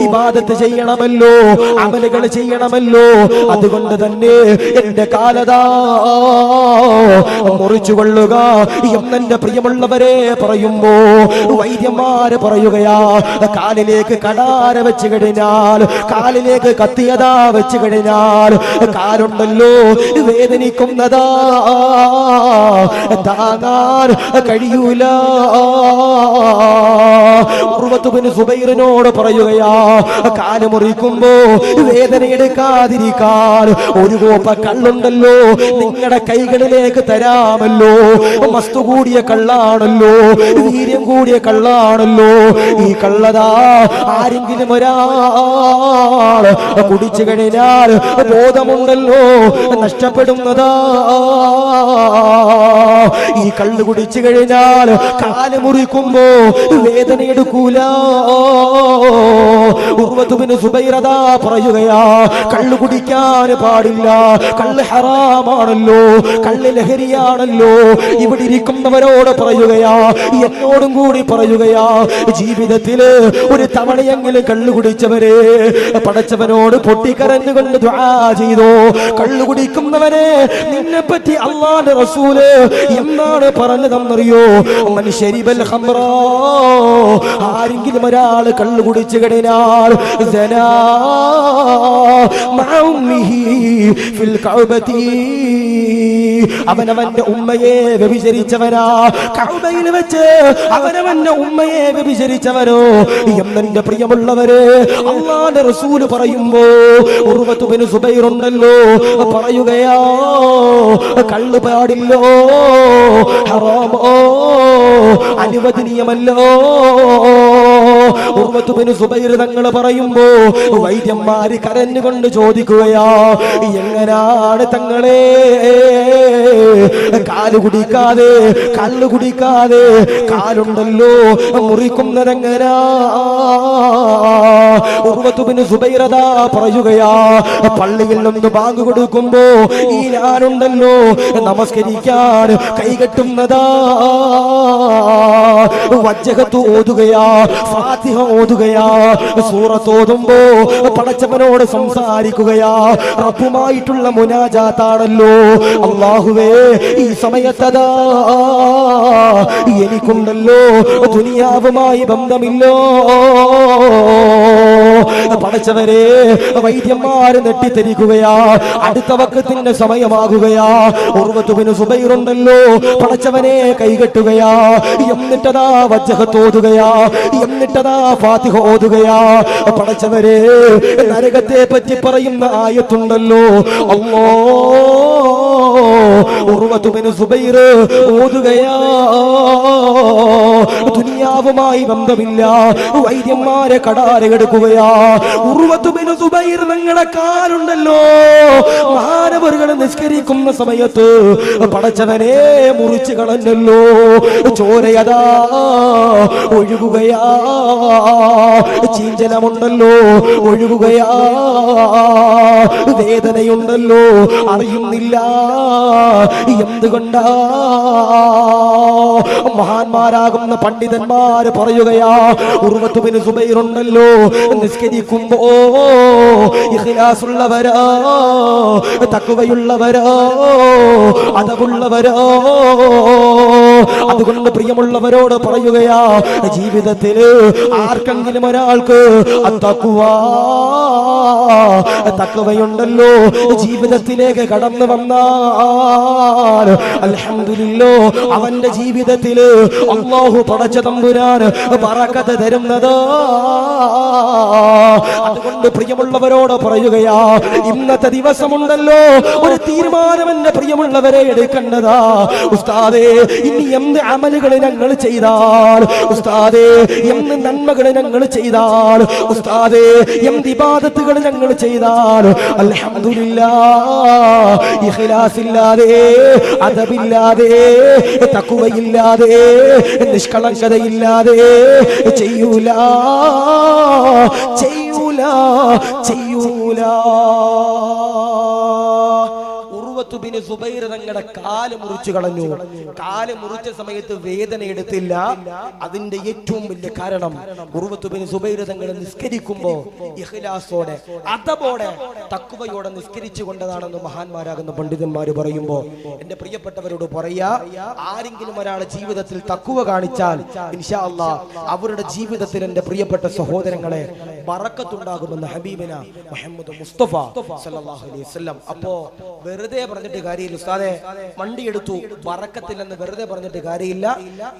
Speaker 1: ഇബാദത്ത് ചെയ്യണമല്ലോ, അമലുകൾ ചെയ്യണമല്ലോ. അതുകൊണ്ട് തന്നെ എന്റെ കാലതാ മുറിച്ചുകൊള്ളുക എന്നെന്റെ പ്രിയമുള്ളവരെ പറയുമ്പോ വൈദ്യന്മാര് പറയുകയാ, കാലിലേക്ക് കടാര വെച്ച് കഴിഞ്ഞാൽ, കാലിലേക്ക് കത്തിയതാ വെച്ച് കഴിഞ്ഞാൽ കാലുണ്ടല്ലോ വേദനിക്കുന്നതാ, താങ്ങാൻ കഴിയൂല. ഉർവത്ത് ബിൻ സുബൈറിനോട് പറയുകയാ, കാല് മുറിക്കുമ്പോ വേദന എടുക്കാതിരിക്കാൻ ഒരു കോപ്പ കള്ളുണ്ടല്ലോ നിങ്ങളുടെ കൈകളിലേക്ക് തരാമല്ലോ. മസ്തു കൂടിയ കള്ളാണല്ലോ, വീര്യം കൂടിയ കള്ളാണല്ലോ. ഈ കള്ളതാ ആരെങ്കിലും ഒരാൾ കുടിച്ചു കഴിഞ്ഞാൽ ബോധമുണ്ടല്ലോ നഷ്ടപ്പെടുന്നതാ. ഈ കള്ള് കുടിച്ചു കഴിഞ്ഞാൽ കാല് മുറിക്കുമ്പോ വേദന എടുക്കൂല. ഉർവത്ത് ബിൻ സുബൈറദാ പറയുകയാ, കള്ള് കുടിക്കാൻ പാടില്ല, കള്ള് ഹറാമാണല്ലോ, കള്ള് ലഹരിയാണല്ലോ. ഇവിടെ ഇരിക്കുന്നവരോട് പറയുകയാ, എന്നോടും കൂടി പറയുകയാ, ജീവിതത്തില് ഒരു തവണയെങ്കിലും കള്ളു കുടിച്ചവരെ പടച്ചവനോട് പൊട്ടിക്കരഞ്ഞുകൊണ്ട് ദുആ ചെയ്തോ. കള്ളു കുടിക്കുന്നവരെ നിന്നെ പറ്റി അല്ലാഹുവിന്റെ റസൂല് എന്താണ് പറഞ്ഞതെന്നറിയോ? മൻ ശരിബൽ ഖംറ, ആരെങ്കിലും ഒരാൾ കള്ളു കുടിച്ചു കഴിഞ്ഞാൽ സനാ മഅ ഉമ്മിഹി ഫിൽ കഅബതി, അവനവന്റെ ഉമ്മയെ വ്യഭിചരിച്ചവനാ, കഅബയിൽ വെച്ച് അവനവന്റെ ഉമ്മയെ വ്യഭിചരിച്ചവനോ എന്നെ പ്രിയമുള്ളവരെ അല്ലാഹുവിന്റെ റസൂൽ പറയുമ്പോ ഉർവത്ത് ബിൻ സുബൈർ ഉണ്ടല്ലോ പറയുകയാ, കള്ള് പാടില്ലോ, ഹറാമോ, അനുവദനീയമല്ലോ. ഉർവത്ത് ബിൻ സുബൈർ തങ്ങൾ പറയുമ്പോ വൈദ്യന്മാര് കരഞ്ഞുകൊണ്ട് ചോദിക്കുകയാ, എങ്ങനാണ് തങ്ങളെ കാല് കുടിക്കാതെ കള്ളു കുടിക്കാതെ കാലുണ്ടല്ലോ മുറിക്കുന്നതെങ്ങനാ? ഉർവത്ത് ബിൻ സുബൈറദാ പറയുകയാ, പള്ളിയിൽ നിന്ന് ബാങ്ക് കൊടുക്കുമ്പോ ഈ ഞാനുണ്ടല്ലോ നമസ്കരിക്കാൻ കൈകെട്ടുന്നതാ, വജ്ജഹത്ത് ഓതുകയാ, ഫാത്തിഹ ഓതുകയാ, സൂറത്ത് ഓതുമ്പോ പടച്ചവനോട് സംസാരിക്കുകയാ, റബ്ബുമായിട്ടുള്ള മുനാജാത്താണല്ലോ. അല്ലാഹുവേ ഈ സമയത്തതാ എനിക്കുണ്ടല്ലോ ദുനിയാവുമായി ബന്ധമില്ലോ. പടച്ചവരെ വൈദ്യന്മാര് നെട്ടിത്തെരിക്കുകയാ, അടുത്ത വക്കത്തിന്റെ സമയമാകുകയാ. ഉർവത്ത് ബിൻ സുബൈർ ഉണ്ടല്ലോ പടച്ചവനെ കൈകെട്ടുകയാ, എന്നിട്ടതാ വജ്ജഹത്ത് ഓതുകയാ, എന്നിട്ടതാ ഫാത്തിഹ ഓതുകയാ. പടച്ചവരെ നരകത്തെ പറ്റി പറയുന്ന ആയത്തുണ്ടല്ലോ, ഉർവത്ത് ബിൻ സുബൈർ ഓതുകയാ, ദുനിയാവുമായി ബന്ധമില്ല, വൈദ്യന്മാരെ കടാരയെടുക്കുകയാ. ഉർവത്ത് ബിൻ സുബൈർ നിങ്ങളുടെ കാലുണ്ടല്ലോ മഹാനവറുകൾ നിസ്കരിക്കുന്ന സമയത്ത് പടച്ചവനെ മുറിച്ചു കളഞ്ഞല്ലോ, ചോരയതാ ഒഴുകുകയാ, ചീഞ്ചലമുണ്ടല്ലോ ഒഴുകുകയാ, വേദനയുണ്ടല്ലോ അറിയുന്നില്ല. എന്തുകൊണ്ടാ? മഹാന്മാരാകുന്ന പണ്ഡിതന്മാര് പറയുകയാ, ഉർവത്ത് ബിൻ സുബൈർ ഉണ്ടല്ലോ നിസ്കരിക്കുമ്പോ ഇഖ്ലാസുള്ളവരോ, തഖ്വയുള്ളവരോ, അദബുള്ളവരോ. അതുകൊണ്ട് പ്രിയമുള്ളവരോട് പറയുകയാ, ജീവിതത്തിൽ ആർക്കെങ്കിലും ഒരാൾക്ക് തഖ്വയുണ്ടല്ലോ ജീവിതത്തിലേക്ക് കടന്നു വന്നാൽ അൽഹംദുലില്ലാഹ് അവന്റെ ജീവിതത്തിൽ അല്ലാഹു പടച്ച തമ്പുരാൻ ബറക്കത്ത് തരുന്നത്. അതുകൊണ്ട് പ്രിയമുള്ളവരോട് പറയുകയാ, ഇന്നത്തെ ദിവസമുണ്ടല്ലോ ഒരു തീരുമാനം എന്റെ പ്രിയമുള്ളവരെ എടുക്കേണ്ടതാ. ഉസ്താദേ ഇനി എന്ത് അമലുകൾ ഞങ്ങൾ ചെയ്താൽ, ഉസ്താദേ എന്ത് നന്മകൾ ഞങ്ങൾ ചെയ്താൽ, ഉസ്താദേ എന്ത് ഇബാദത്തുകൾ ഞങ്ങൾ ചെയ്താൽ അൽഹംദുലില്ലാഹ് ഇഖ്ലാസില്ലാതെ, അദബില്ലാതെ, തഖ്വയില്ലാതെ, നിഷ്കളങ്കതയില്ലാതെ ചെയ്യൂല ചെയ്യൂല ചെയ്യൂല. ഉർവത്ത് ബിൻ സുബൈർ തങ്ങളുടെ കാല് മുറിച്ചു കളഞ്ഞു. കാല് മുറിച്ച സമയത്ത് വേദന എടുത്തില്ല. അതിന്റെ ഏറ്റവും വലിയ കാരണം ഉർവത്ത് ബിൻ സുബൈർ തങ്ങൾ നിസ്കരിക്കുമ്പോ ഇഖ്ലാസോടെ അദബോടെ തഖ്വയോടെ നിസ്കരിച്ചു കൊണ്ടതാണെന്ന് മഹാന്മാരാകുന്ന പണ്ഡിതന്മാർ പറയുമ്പോ എന്റെ പ്രിയപ്പെട്ടവരോട് പറയാ, ആരെങ്കിലും ഒരാളെ ജീവിതത്തിൽ തഖ്വ കാണിച്ചാൽ ഇൻഷാ അല്ലാഹ് അവരുടെ ജീവിതത്തിൽ എന്റെ പ്രിയപ്പെട്ട സഹോദരങ്ങളെ ബറക്കത്തുണ്ടാകുമെന്ന് ഹബീബിന മുഹമ്മദ് മുസ്തഫ സല്ലല്ലാഹു അലൈഹി വസല്ലം. അപ്പോ വെറുതെ പറഞ്ഞിട്ട് കാര്യമില്ല ഉസ്താദേ, വണ്ടിയെടുത്തു ബറക്കത്തില്ലെന്ന് വെറുതെ പറഞ്ഞിട്ട് കാര്യമില്ല.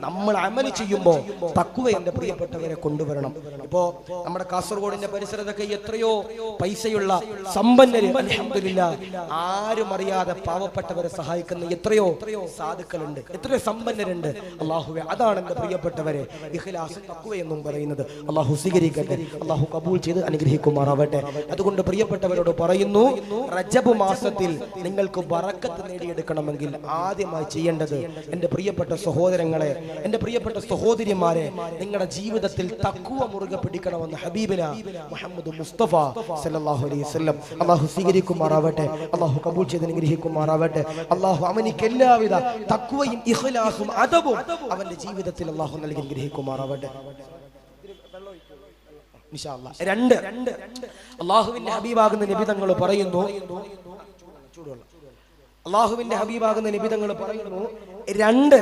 Speaker 1: നമ്മൾ അമൽ ചെയ്യുമ്പോൾ തഖ്വ എന്റെ പ്രിയപ്പെട്ടവരെ കൊണ്ടുവരണം. ഇപ്പോ നമ്മുടെ കാസർഗോഡിന്റെ പരിസരത്തൊക്കെ എത്രയോ പൈസയുള്ള സമ്പന്നര് അൽഹംദുലില്ലാഹ് ആരും അറിയാതെ പാവപ്പെട്ടവരെ സഹായിക്കുന്ന എത്രയോ സാധുക്കളുണ്ട്, എത്രയോ സമ്പന്നരുണ്ട്. അല്ലാഹുവേ, അതാണ് എന്റെ പ്രിയപ്പെട്ടവരെ ഇഖ്ലാസ് തഖ്വ എന്നും പറയുന്നത്. അല്ലാഹു സ്വീകരിക്കട്ടെ, അല്ലാഹു കബൂൽ ചെയ്ത് അനുഗ്രഹിക്കുമാറാവട്ടെ. അതുകൊണ്ട് പ്രിയപ്പെട്ടവരോട് പറയുന്നു, റജബ് മാസത്തിൽ നിങ്ങൾക്ക് ബറക്കത്ത് നേടിയെടുക്കണമെങ്കിൽ ആദ്യമായി ചെയ്യേണ്ടത് എന്റെ പ്രിയപ്പെട്ട സഹോദരങ്ങളെ, എന്റെ പ്രിയപ്പെട്ട സഹോദരിമാരെ, നിങ്ങളുടെ ജീവിതത്തിൽ തഖ്വ മുറുകെ പിടിക്കണമെന്ന് ഹബീബിന മുഹമ്മദ് മുസ്തഫ സല്ലല്ലാഹു അലൈഹി വസല്ലം. അല്ലാഹു സ്വീകരിക്കുമാറാവട്ടെ, അല്ലാഹു കബൂൽ ചെയ്ത് അനുഗ്രഹിക്കുമാറാവട്ടെ. അല്ലാഹു അവനിക്ക് എല്ലാവിധ തഖ്വയും ഇഖ്ലാസും അദബും അവന്റെ ജീവിതത്തിൽ അല്ലാഹു നൽകി അനുഗ്രഹിക്കുമാറാവട്ടെ. രണ്ട്, അല്ലാഹുവിന്റെ ഹബീബാകുന്ന നബി തങ്ങൾ പറയുന്നു, അല്ലാഹുവിന്റെ ഹബീബാകുന്ന നബി തങ്ങൾ പറയുന്നു, രണ്ട്,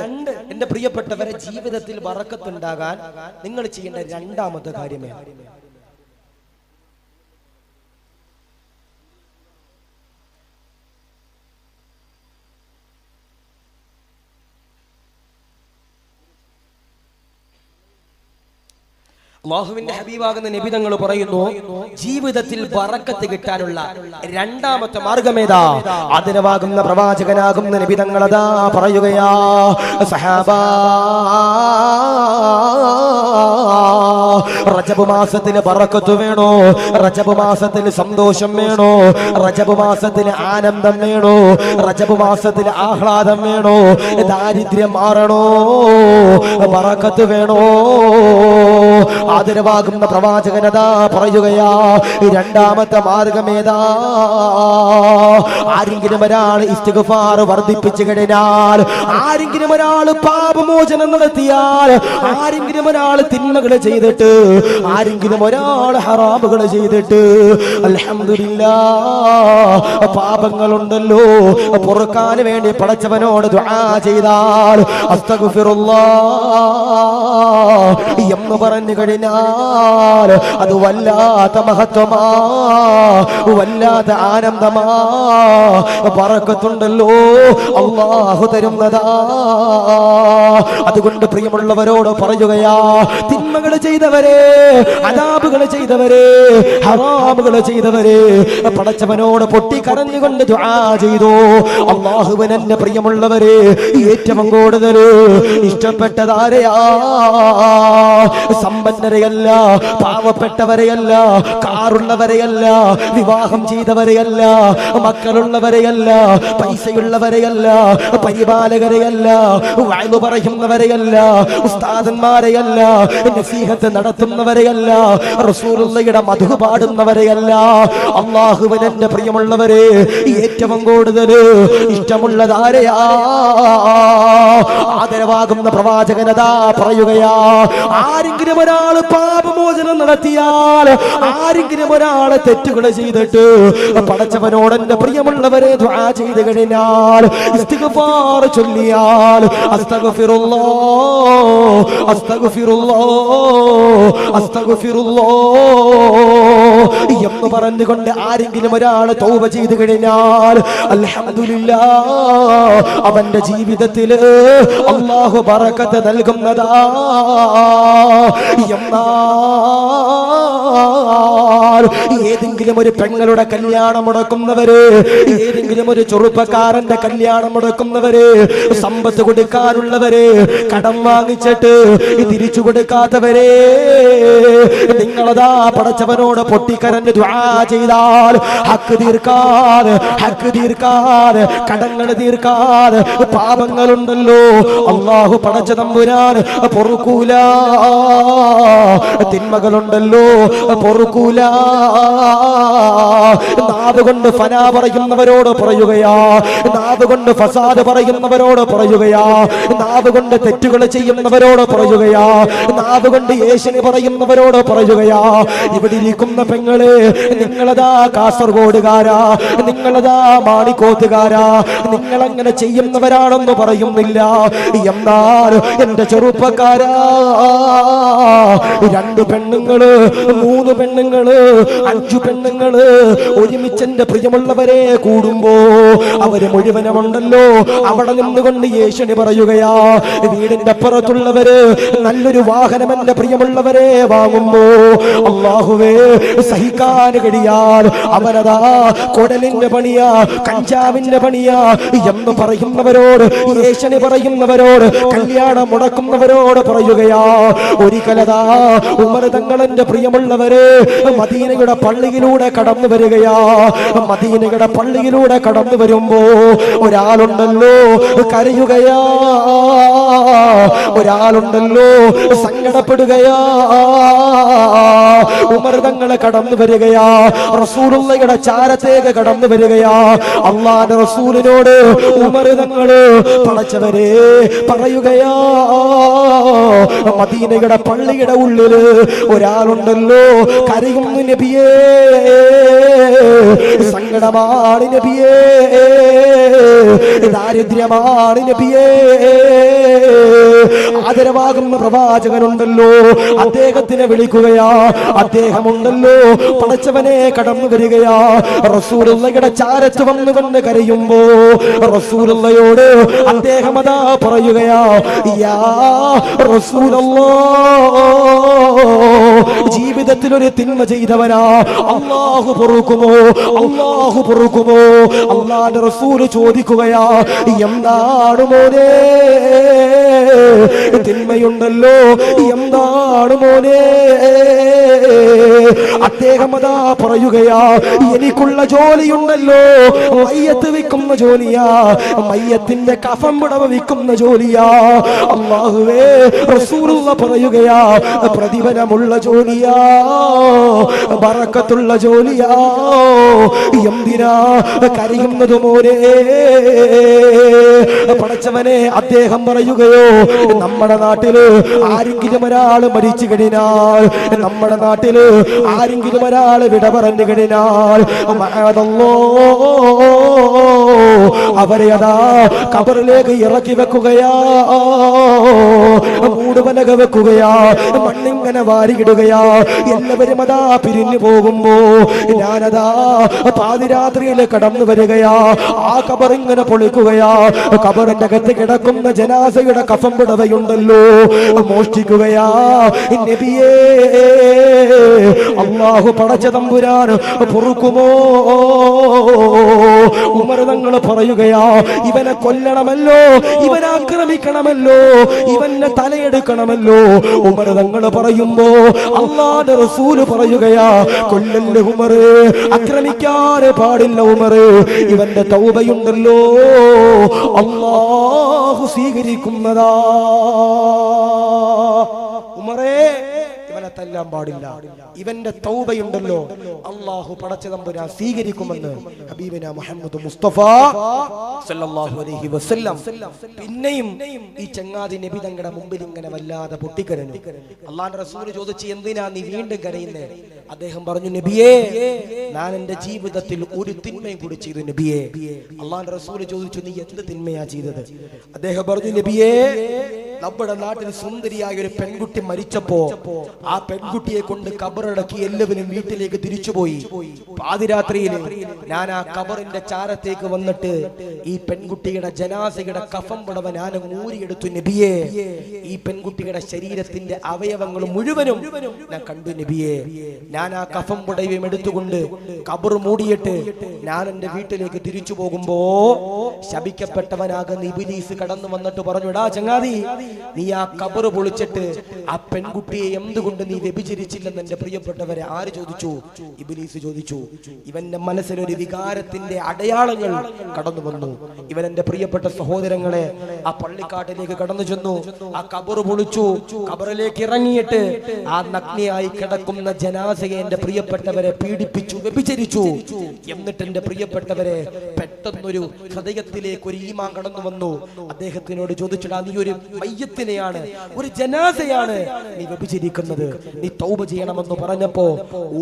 Speaker 1: എന്റെ പ്രിയപ്പെട്ടവരെ ജീവിതത്തിൽ ബറക്കത്തുണ്ടാകാൻ നിങ്ങൾ ചെയ്യേണ്ട രണ്ടാമത്തെ കാര്യമേ അല്ലാഹുവിന്റെ ഹബീബാകുന്ന നബി തങ്ങൾ പറയുന്നു, ജീവിതത്തിൽ ബറക്കത്ത് കിട്ടാനുള്ള രണ്ടാമത്തെ മാർഗമേതാ? ആദരവാകുന്ന പ്രവാചകനാകുന്ന നബി തങ്ങൾ അതാ പറയുകയാ, സഹാബാ, റജബ് മാസത്തിൽ ബറക്കത്ത് വേണോ? റജബ് മാസത്തിൽ സന്തോഷം വേണോ? റജബ് മാസത്തിൽ ആനന്ദം വേണോ? റജബ് മാസത്തിൽ ആഹ്ലാദം വേണോ? ദാരിദ്ര്യം മാറണോ? ബറക്കത്ത് വേണോ? ആദരവാകുന്ന പ്രവാചകനതാ പറയുകയാ, രണ്ടാമത്തെ മാർഗമേതാ? ആരെങ്കിലും ഒരാൾ ഇസ്തിഗ്ഫാർ വർദ്ധിപ്പിച്ചു കഴിഞ്ഞാൽ, ആരെങ്കിലും ഒരാൾ പാപമോചനം നടത്തിയാൽ, ആരെങ്കിലും ഒരാൾ തിന്മകൾ ചെയ്തിട്ട്, ആരെങ്കിലും ഒരാൾ ഹറാമുകൾ ചെയ്തിട്ട്, അൽഹംദുലില്ലാഹ് പാപങ്ങളുണ്ടല്ലോ പൊറുക്കാൻ വേണ്ടി പടച്ചവനോട് ദുആ ചെയ്താൽ, അസ്തഗ്ഫിറുല്ലാഹ് എന്ന് പറഞ്ഞു കഴിഞ്ഞാൽ അത് വല്ലാത്ത മഹത്വമാ, വല്ലാത്ത ആനന്ദമാ, ബറക്കത്തുണ്ടല്ലോ അല്ലാഹു തരുന്നതാ. അതുകൊണ്ട് പ്രിയമുള്ളവരോട് പറയുകയാ, തിന്മകൾ ചെയ്തവരെ, അദാബുകൾ ചെയ്തവരെ, ഹറാമുകൾ ചെയ്തവരെ പടച്ചവനോട് പൊട്ടിക്കരഞ്ഞുകൊണ്ട് ദുആ ചെയ്തു. അല്ലാഹുവിന് എന്റെ പ്രിയമുള്ളവരെ ഏറ്റവും കൂടുതൽ ഇഷ്ടപ്പെട്ടതാരെയാ? സമ്പന്നരെയല്ല, പാവപ്പെട്ടവരെയല്ല, കാറുള്ളവരെയല്ല, വിവാഹം ചെയ്തവരെയല്ല, മക്കളുള്ളവരെയല്ല, പൈസയുള്ളവരെയല്ല, പരിപാലകരെയല്ല, വഅദ് പറയുന്നവരെയല്ല, ഉസ്താദന്മാരെയല്ല, നസീഹത്ത് നടത്തുന്നവരെയല്ല, റസൂലുള്ളാഹിയുടെ മദ്ഹ് പാടുന്നവരെയല്ല. അല്ലാഹുവിന് എന്റെ പ്രിയമുള്ളവരെ ഏറ്റവും കൂടുതൽ ഇഷ്ടമുള്ളതാരെയാ? ആദരവാകുന്ന പ്രവാചകനതാ പറയുകയാ, ആരെങ്കിലും ഒരാൾ പാപമോചനം നടത്തിയാൽ, ആരെങ്കിലും ഒരാൾ തെറ്റുകൾ ചെയ്തിട്ട് പടച്ചവനോട് എന്റെ പ്രിയമുള്ളവരെ ദുആ ചെയ്തു കഴിഞ്ഞാൽ, ഇസ്തിഗ്ഫാർ ചൊല്ലിയാൽ, അസ്തഗ്ഫിറുല്ലാഹ് അസ്തഗ്ഫിറുല്ലാഹ് അസ്തഗ്ഫിറുല്ലാഹ് എന്ന് പറഞ്ഞുകൊണ്ട് ആരെങ്കിലും ഒരാൾ തൗബ ചെയ്തു കഴിഞ്ഞാൽ, അൽഹംദുലില്ലാഹ് അവന്റെ ജീവിതത്തിൽ അല്ലാഹു ബറക്കത്ത് നൽകുന്നതാ. ഏതെങ്കിലും ഒരു പെങ്ങളുടെ കല്യാണം മുടക്കുന്നവര്, ഏതെങ്കിലും ഒരു ചെറുപ്പക്കാരന്റെ കല്യാണം മുടക്കുന്നവര്, സമ്പത്ത് കൊടുക്കാനുള്ളവര്, കടം വാങ്ങിച്ചിട്ട് തിരിച്ചു കൊടുക്കാത്തവരെ, നിങ്ങളതാ പടച്ചവനോട് പൊട്ടിക്കരഞ്ഞ് ദുആ ചെയ്താൽ, ഹക്ക് തീർക്കാതെ കടങ്ങൾ തീർക്കാതെ പാപങ്ങളുണ്ടല്ലോ അല്ലാഹു പടച്ച തമ്പുരാൻ പൊറുക്കൂല, തിന്മകളുണ്ടല്ലോ പൊറുക്കൂല. നാവ് കൊണ്ട് ഫനാ പറയുന്നവരോട് പറയുകയാ, നാവ് കൊണ്ട് ഫസാദ് പറയുന്നവരോട് പറയുകയാ, നാവ് കൊണ്ട് തെറ്റുകൾ ചെയ്യുന്നവരോട് പറയുകയാ, നാവ് കൊണ്ട് യേശുവിനെ പറയുന്നവരോട് പറയുകയാ. ഇവിടെ ഇരിക്കുന്ന പെങ്ങളെ, നിങ്ങളതാ കാസർഗോഡുകാരാ, നിങ്ങളതാ മാണിക്കോത്തുകാരാ, നിങ്ങളങ്ങനെ ചെയ്യുന്നവരാണെന്ന് പറയുന്നില്ല. എന്നാൽ എന്റെ ചെറുപ്പക്കാരാ, 2 പെണ്ണുങ്ങള്, 3 പെണ്ണുങ്ങള്, 5 പെണ്ണുങ്ങള് ഒരുമിച്ച് എന്റെ പ്രിയമുള്ളവരെ കൂടുമ്പോ അവര് മുഴുവനുമുണ്ടല്ലോ അവിടെ നിന്നുകൊണ്ട് യേശുവിനെ പറയുകയാ. വീടിന്റെ അപ്പുറത്തുള്ളവര് നല്ലൊരു വാഹനം എന്റെ പ്രിയമുള്ളവരെ വാങ്ങുമ്പോ അല്ലാഹുവേ സഹിക്കാൻ കഴിയാൽ അവനതാ കുടലിന്റെ പണിയാ, കഞ്ചാവിന്റെ പണിയാ എന്ന് പറയുന്നവരോട്, യേശുവിനെ പറയുന്നവരോട്, കല്യാണം മുടക്കുന്നവരോട് പറയുകയാ. ഒരിക്കലതാ ഉമർ തങ്ങൾ എന്റെ പ്രിയമുള്ളവരെ മദീനയുടെ പള്ളിയിലൂടെ കടന്നു വരികയാ. മദീനയുടെ പള്ളിയിലൂടെ കടന്നു വരുമ്പോ ഒരാളുണ്ടല്ലോ കരയുകയാ, ഒരാളുണ്ടല്ലോ സങ്കടപ്പെടുകയാ. ഉമർ തങ്ങളെ കടന്നു വരികയാ, റസൂലുള്ളാഹിയുടെ ചാരത്തേക്ക് കടന്നു വരികയാ. അല്ലാഹുവിന്റെ റസൂലിനോട് ഉമർ തങ്ങള് പടച്ചവരെ പറയുകയാ, മദീനയുടെ പള്ളിയുടെ ഉള്ളില് ഒരാളുണ്ടല്ലോ കരയുന്നു നബിയേ, സങ്കടമാണ് നബിയേ, ദാരിദ്ര്യമാണ് നബിയേ. ആദരവാകുന്ന പ്രവാചകനുണ്ടല്ലോ, അദ്ദേഹത്തിനെ വിളിക്കുകയാ. അദ്ദേഹമുണ്ടല്ലോ പടച്ചവനെ കടന്നു വരികയാ. റസൂലുള്ളാഹിയുടെ ചാരത്ത് വന്നുകൊണ്ട് കരയുമ്പോ റസൂലുള്ളാഹിയോട് അദ്ദേഹം അതാ പറയുകയാ, യാ റസൂലല്ലാഹ്, ജീവിതത്തിൽ ഒരു തിന്മ ചെയ്തവനാ, അല്ലാഹു പൊറുക്കുമോ, അല്ലാഹു പൊറുക്കുമോ? അല്ലാഹുവിന്റെ റസൂല് ചോദിക്കുകയാ, എന്താണ് മോനെ തിന്മയുണ്ടല്ലോ, എന്താണ് മോനെ? അദ്ദേഹം അതാ പറയുകയാ, എനിക്കുള്ള ജോലിയുണ്ടല്ലോ, മയ്യത്ത് വിൽക്കുന്ന ജോലിയാ, മയ്യത്തിന്റെ കഫം പുടവ വിൽക്കുന്ന ജോലിയാ. അല്ലാഹുവേ, റസൂലുള്ളാഹി പറയുകയാ, പ്രതിഫലമുള്ള ജോലിയാ, ബറക്കത്തുള്ള ജോലിയാ. എന്തിനാ കരയുന്നത് മോനെ? പടച്ചവനെ, അദ്ദേഹം പറയുകയോ, നമ്മുടെ നാട്ടില് ആരെങ്കിലും ഒരാള് മരിച്ചു കഴിഞ്ഞാൽ, നമ്മുടെ നാട്ടില് ആരെങ്കിലും ഒരാള് വിട പറഞ്ഞു കഴിഞ്ഞാൽ അവരെ അതാ ഖബറിലേക്ക് ഇറക്കി വെക്കുകയാ, മൂടുപലക വെക്കുകയാ, മണ്ണിങ്ങനെ വാരിയിടുകയാ. എല്ലാവരും അതാ പിരിഞ്ഞു പോകുമ്പോ ഞാനതാ പാതിരാത്രിയിൽ കടന്നു വരികയാ. ആ ഖബറിങ്ങനെ പൊളിക്കുകയാ. ഖബറിന്റെ അകത്ത് കിടക്കുന്ന ജനാസയുടെ കഫം പുടവയുണ്ടല്ലോ മോഷ്ടിക്കുകയാ. നബിയേ, അല്ലാഹു പടച്ച തമ്പുരാൻ പൊറുക്കുമോ? ഉമർ തങ്ങൾ പറയുകയാ, ഇവനെ കൊല്ലണമല്ലോ, ഇവനെ ആക്രമിക്കണമല്ലോ, ഇവന്റെ തലയെടുക്കണമല്ലോ. ഉമർ തങ്ങൾ പറയുമ്പോ അല്ലാഹുവിന്റെ റസൂല് പറയുകയാ, കൊല്ലല്ലേ ഉമർ, ആക്രമിക്കാൻ പാടില്ല ഉമർ, ഇവന്റെ തൗബയുണ്ടല്ലോ അല്ലാഹു സ്വീകരിക്കുന്നതാ. ഉമറേ, ഇവനെ തല്ലാൻ പാടില്ല, ഇവന്റെ തൗബയുണ്ടല്ലോ അല്ലാഹു പടച്ച തമ്പുരാൻ സ്വീകരിക്കുമെന്ന് ഹബീബിന മുഹമ്മദ് മുസ്തഫ സല്ലല്ലാഹു അലൈഹി വസല്ലം. പിന്നെയും ഈ ചങ്ങാതി നബി തങ്ങളുടെ മുമ്പിൽ ഇങ്ങനെ വല്ലാതെ പൊട്ടിക്കരഞ്ഞു. അല്ലാഹുവിന്റെ റസൂൽ ചോദിച്ചു, എന്തിനാ നീ വീണ്ടും കരയുന്നേ? അദ്ദേഹം പറഞ്ഞു, നബിയേ, ഞാൻ എന്റെ ജീവിതത്തിൽ ഒരു തിന്മയും കൂടി ചെയ്തു നബിയേ. അല്ലാഹുവിന്റെ റസൂൽ ചോദിച്ചു, നീ എന്ത് തിന്മയാ ചെയ്തത്? അദ്ദേഹം പറഞ്ഞു, നബിയേ, നമ്മുടെ നാട്ടിൽ സുന്ദരിയായ ഒരു പെൺകുട്ടി മരിച്ചപ്പോ ആ പെൺകുട്ടിയെ കൊണ്ട് ഖബറടക്കി എല്ലാവരും വീട്ടിലേക്ക് തിരിച്ചുപോയി. പാതിരാത്രിയിൽ ഞാൻ ആ ഖബറിന്റെ ചാരത്തേക്ക് വന്നിട്ട് ഈ പെൺകുട്ടിയുടെ ജനാസയുടെ കഫം പുടവ ഞാൻ ഊരിയെടുത്തു നബിയേ. ഈ പെൺകുട്ടിയുടെ ശരീരത്തിന്റെ അവയവങ്ങൾ മുഴുവനും ഞാൻ കണ്ടു നബിയേ. ഞാൻ ആ കഫം പുടവയും എടുത്തുകൊണ്ട് ഖബർ മൂടിയിട്ട് ഞാൻ എന്റെ വീട്ടിലേക്ക് തിരിച്ചു പോകുമ്പോ ശപിക്കപ്പെട്ടവനാകുന്ന ഇബ്ലീസ് കടന്നു വന്നിട്ട് പറഞ്ഞു, എടാ ചങ്ങാതി, നീ ആ ഖബർ പൊളിച്ചിട്ട് ആ പെൺകുട്ടിയെ എന്തുകൊണ്ട് നീ വ്യഭിചരിച്ചില്ലെന്ന് എന്റെ പ്രിയപ്പെട്ടവരെ ആര് ചോദിച്ചു? ഇബ്ലീസ് ചോദിച്ചു. ഇവന്റെ മനസ്സിലൊരു വികാരത്തിന്റെ അടയാളങ്ങൾ കടന്നു വന്നു. ഇവൻ എന്റെ പ്രിയപ്പെട്ട സഹോദരങ്ങളെ ആ പള്ളിക്കാട്ടിലേക്ക് കടന്നു ചെന്നു. ആ ഖബർ പൊളിച്ചു. ഖബറിലേക്ക് ഇറങ്ങിയിട്ട് ആ നഗ്നയായി കിടക്കുന്ന ജനാസയെ എന്റെ പ്രിയപ്പെട്ടവരെ പീഡിപ്പിച്ചു, വ്യഭിചരിച്ചു. എന്നിട്ട് എന്റെ പ്രിയപ്പെട്ടവരെ പെട്ടെന്നൊരു ഹൃദയത്തിലേക്ക് ഒരു ഈമാൻ കടന്നു വന്നു. അദ്ദേഹത്തിനോട് ചോദിച്ചിടാ, നീ ഒരു മയ്യത്തിനെയാണ്, ഒരു ജനാസയാണ് നീ വ്യഭിചരിക്കുന്നത്, നീ തൗബ ചെയ്യണമെന്ന് പറഞ്ഞപ്പോ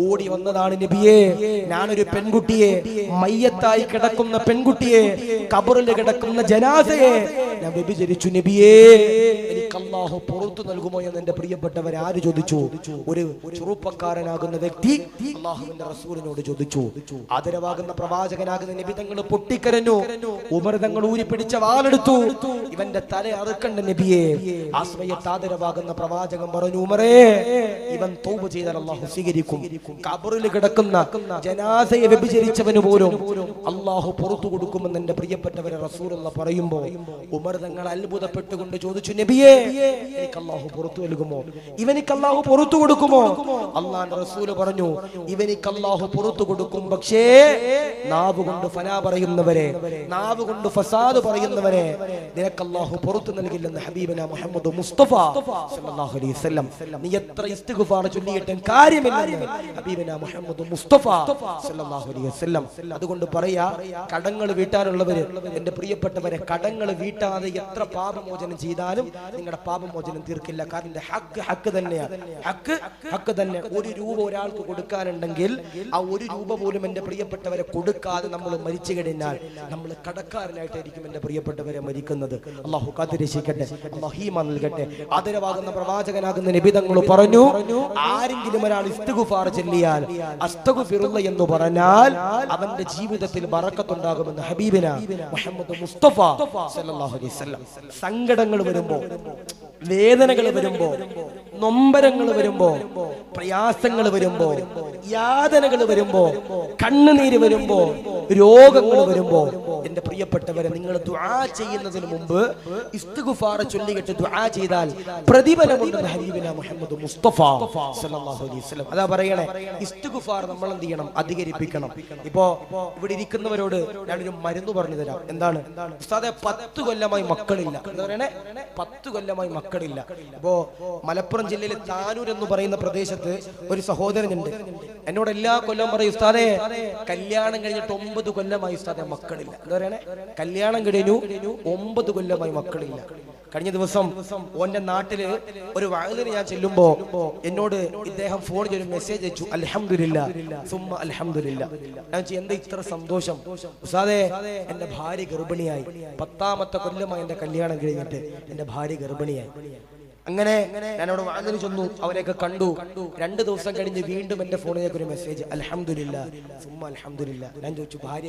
Speaker 1: ഓടി വന്നതാണ് നബിയേ, ഞാനൊരു പെൺകുട്ടിയെ, മയ്യത്തായി കിടക്കുന്ന പെൺകുട്ടിയെ, ഖബറിൽ കിടക്കുന്ന ജനാസയെ ഞാൻ വ്യഭിചരിച്ചു നബിയേ, എനിക്ക് അല്ലാഹു പുറത്തു നൽകുമോ എന്ന് എന്റെ പ്രിയപ്പെട്ടവരെ ആര് ചോദിച്ചു? ഒരു ചെറുപ്പക്കാരനാകുന്ന വ്യക്തി അല്ലാഹുവിന്റെ റസൂലിനോട് ചോദിച്ചു. ആദരവാകുന്ന പ്രവാചകനാകുന്ന നബി തങ്ങൾ പൊട്ടിക്കരഞ്ഞു. ഉമർ തങ്ങൾ ഊരിപ്പിടിച്ച വാളെടുത്തു. ഇവന്റെ തല അറുക്കണ്ട നബിയെ. ആ സമയത്ത് ആദരവാകുന്ന പ്രവാചകൻ പറഞ്ഞു, ഉമറേ, ഇവൻ തൗബ ചെയ്താൽ അല്ലാഹു സ്വീകരിക്കും. ഖബറിൽ കിടക്കുന്ന ജനാസയെ വ്യഭിചരിച്ചവന് പോലും അല്ലാഹു പുറത്തു കൊടുക്കുമെന്ന് എന്റെ പ്രിയപ്പെട്ടവരെ റസൂലുള്ള പറയുമ്പോ ഉമർ തങ്ങൾ അത്ഭുതപ്പെട്ടുകൊണ്ട് ചോദിച്ചു, നബിയേ, എനിക്ക് അല്ലാഹു പുറത്തു നൽകുമോ? ഇവനിക്ക് അല്ലാഹു പുറത്തു കൊടുക്കുമോ? അല്ലാഹുവിന്റെ റസൂല് പറഞ്ഞു, ഇവനിക്ക് അല്ലാഹു പുറത്തു കൊടുക്കും, പക്ഷേ നാവ് കൊണ്ട് ഫനാ പറയുന്നവരെ, നാവ് കൊണ്ട് ഫസാദ് പറയുന്നവരെ നിനക്ക് അല്ലാഹു പുറത്തു നൽകില്ലെന്ന് ഹബീബന മുഹമ്മദ് മുസ്തഫ സല്ലല്ലാഹു അലൈഹി വസല്ലം. നീ എത്ര ഇസ്തിഗ്ഫാർ ചൊല്ലിയിട്ടും കാര്യമില്ലെന്ന് ഹബീബന മുഹമ്മദ് മുസ്തഫ സല്ലല്ലാഹു അലൈഹി വസല്ലം. അതുകൊണ്ട് പറയാ, കടങ്ങൾ വീട്ടാനുള്ളവര്, എന്റെ പ്രിയപ്പെട്ടവരെ, കടങ്ങൾ വീട്ടാതെ എത്ര പാപമോചനം ചെയ്താലും നിങ്ങളുടെ പാപമോചനം തീർക്കില്ല. കാരണം ഹക്ക് തന്നെയാണ്, ഹക്ക് തന്നെ. ഒരു രൂപ ഒരാൾക്ക് കൊടുക്കാനുണ്ടെങ്കിൽ ആ ഒരു രൂപ പോലും എന്റെ പ്രിയപ്പെട്ടവരെ കൊടുക്കാതെ നമ്മൾ മരിച്ചു കഴിഞ്ഞാൽ നമ്മൾ കടക്കാരനായിട്ടായിരിക്കും എന്റെ പ്രിയപ്പെട്ടവരെ മരിക്കുന്നത്. അല്ലാഹു കാത്തിരക്ഷിക്കട്ടെ, അല്ലാഹു ഈമാൻ നൽകട്ടെ. ആദരവാകുന്ന പ്രവാചകനാകുന്ന നബി തങ്ങൾ പറഞ്ഞു, ആരെങ്കിലും ഒരാൾ ഇസ്തിഗ്ഫാർ ചൊല്ലിയാൽ, അസ്തഗ്ഫിറുല്ലാ എന്ന് പറഞ്ഞാൽ അവന്റെ ജീവിതത്തിൽ ബറക്കത്തുണ്ടാകുമെന്ന് ഹബീബന മുഹമ്മദ് മുസ്തഫ സല്ലല്ലാഹു അലൈഹി വസല്ലം. സങ്കടങ്ങൾ വരുമ്പോ, വേദനകൾ വരുമ്പോ, നൊമ്പരങ്ങൾ വരുമ്പോ, പ്രയാസങ്ങൾ വരുമ്പോ, യാതനകൾ വരുമ്പോ, കണ്ണുനീര് വരുമ്പോ, രോഗങ്ങൾ വരുമ്പോ എന്റെ പ്രിയപ്പെട്ടവരെ, നിങ്ങൾ ദുആ ചെയ്യുന്നതിന് മുമ്പ് ഇസ്തിഗ്ഫാർ ചൊല്ലിയിട്ട് ദുആ ചെയ്താൽ പ്രതിഫലമുണ്ടെന്ന് ഹബീബന മുഹമ്മദ് മുസ്തഫ സല്ലല്ലാഹു അലൈഹി വസല്ലം. അതാ പറയണേ, ഇസ്തിഗ്ഫാർ നമ്മൾ എന്ത് ചെയ്യണം? അധികരിപ്പിക്കണം. ഇപ്പോ ഇവിടെ ഇരിക്കുന്നവരോട് ഞാനൊരു മരുന്ന് പറഞ്ഞു തരാം. എന്താണ് ഉസ്താദേ? 10 കൊല്ലമായി മക്കളില്ല. എന്താ പറയണേ? 10 കൊല്ലമായി മക്കളില്ല. ഇപ്പോ മലപ്പുറം ജില്ലയിലെ താനൂർ എന്ന് പറയുന്ന പ്രദേശത്ത് ഒരു സഹോദരനുണ്ട്. എന്നോട് എല്ലാ കൊല്ലം പറയും, ഉസ്താദേ, കല്യാണം കഴിഞ്ഞിട്ട് 9 കൊല്ലമായി ഉസ്താദേ മക്കളില്ല. എന്താ പറയണേ? കല്യാണം കഴിഞ്ഞു 9 കൊല്ലമായി മക്കളില്ല. കഴിഞ്ഞ ദിവസം ഓന്റെ നാട്ടില് ഒരു വഅലിന് ഞാൻ ചെല്ലുമ്പോ എന്നോട് ഇദ്ദേഹം ഫോൺ ചെയ്ത് മെസ്സേജ് അയച്ചു, അൽഹംദുലില്ലാ സുമ്മ അൽഹംദുലില്ലാ. ഞാൻ എന്താ ഇത്ര സന്തോഷം? ഉസ്താദേ, എന്റെ ഭാര്യ ഗർഭിണിയായി. 10ാമത്തെ കൊല്ലമായി എന്റെ കല്യാണം കഴിഞ്ഞിട്ട് എന്റെ ഭാര്യ ഗർഭിണിയായി. അങ്ങനെ ഞാൻ അവിടെ വാതിൽ ചെന്നു, അവരെയൊക്കെ കണ്ടു. 2 ദിവസം കഴിഞ്ഞ് വീണ്ടും എന്റെ ഫോണിലേക്ക് ഒരു മെസ്സേജ്, അൽഹംദുലില്ലാ സുമ്മ അൽഹംദുലില്ലാ. ഞാൻ ചോദിച്ചു, ഭാര്യ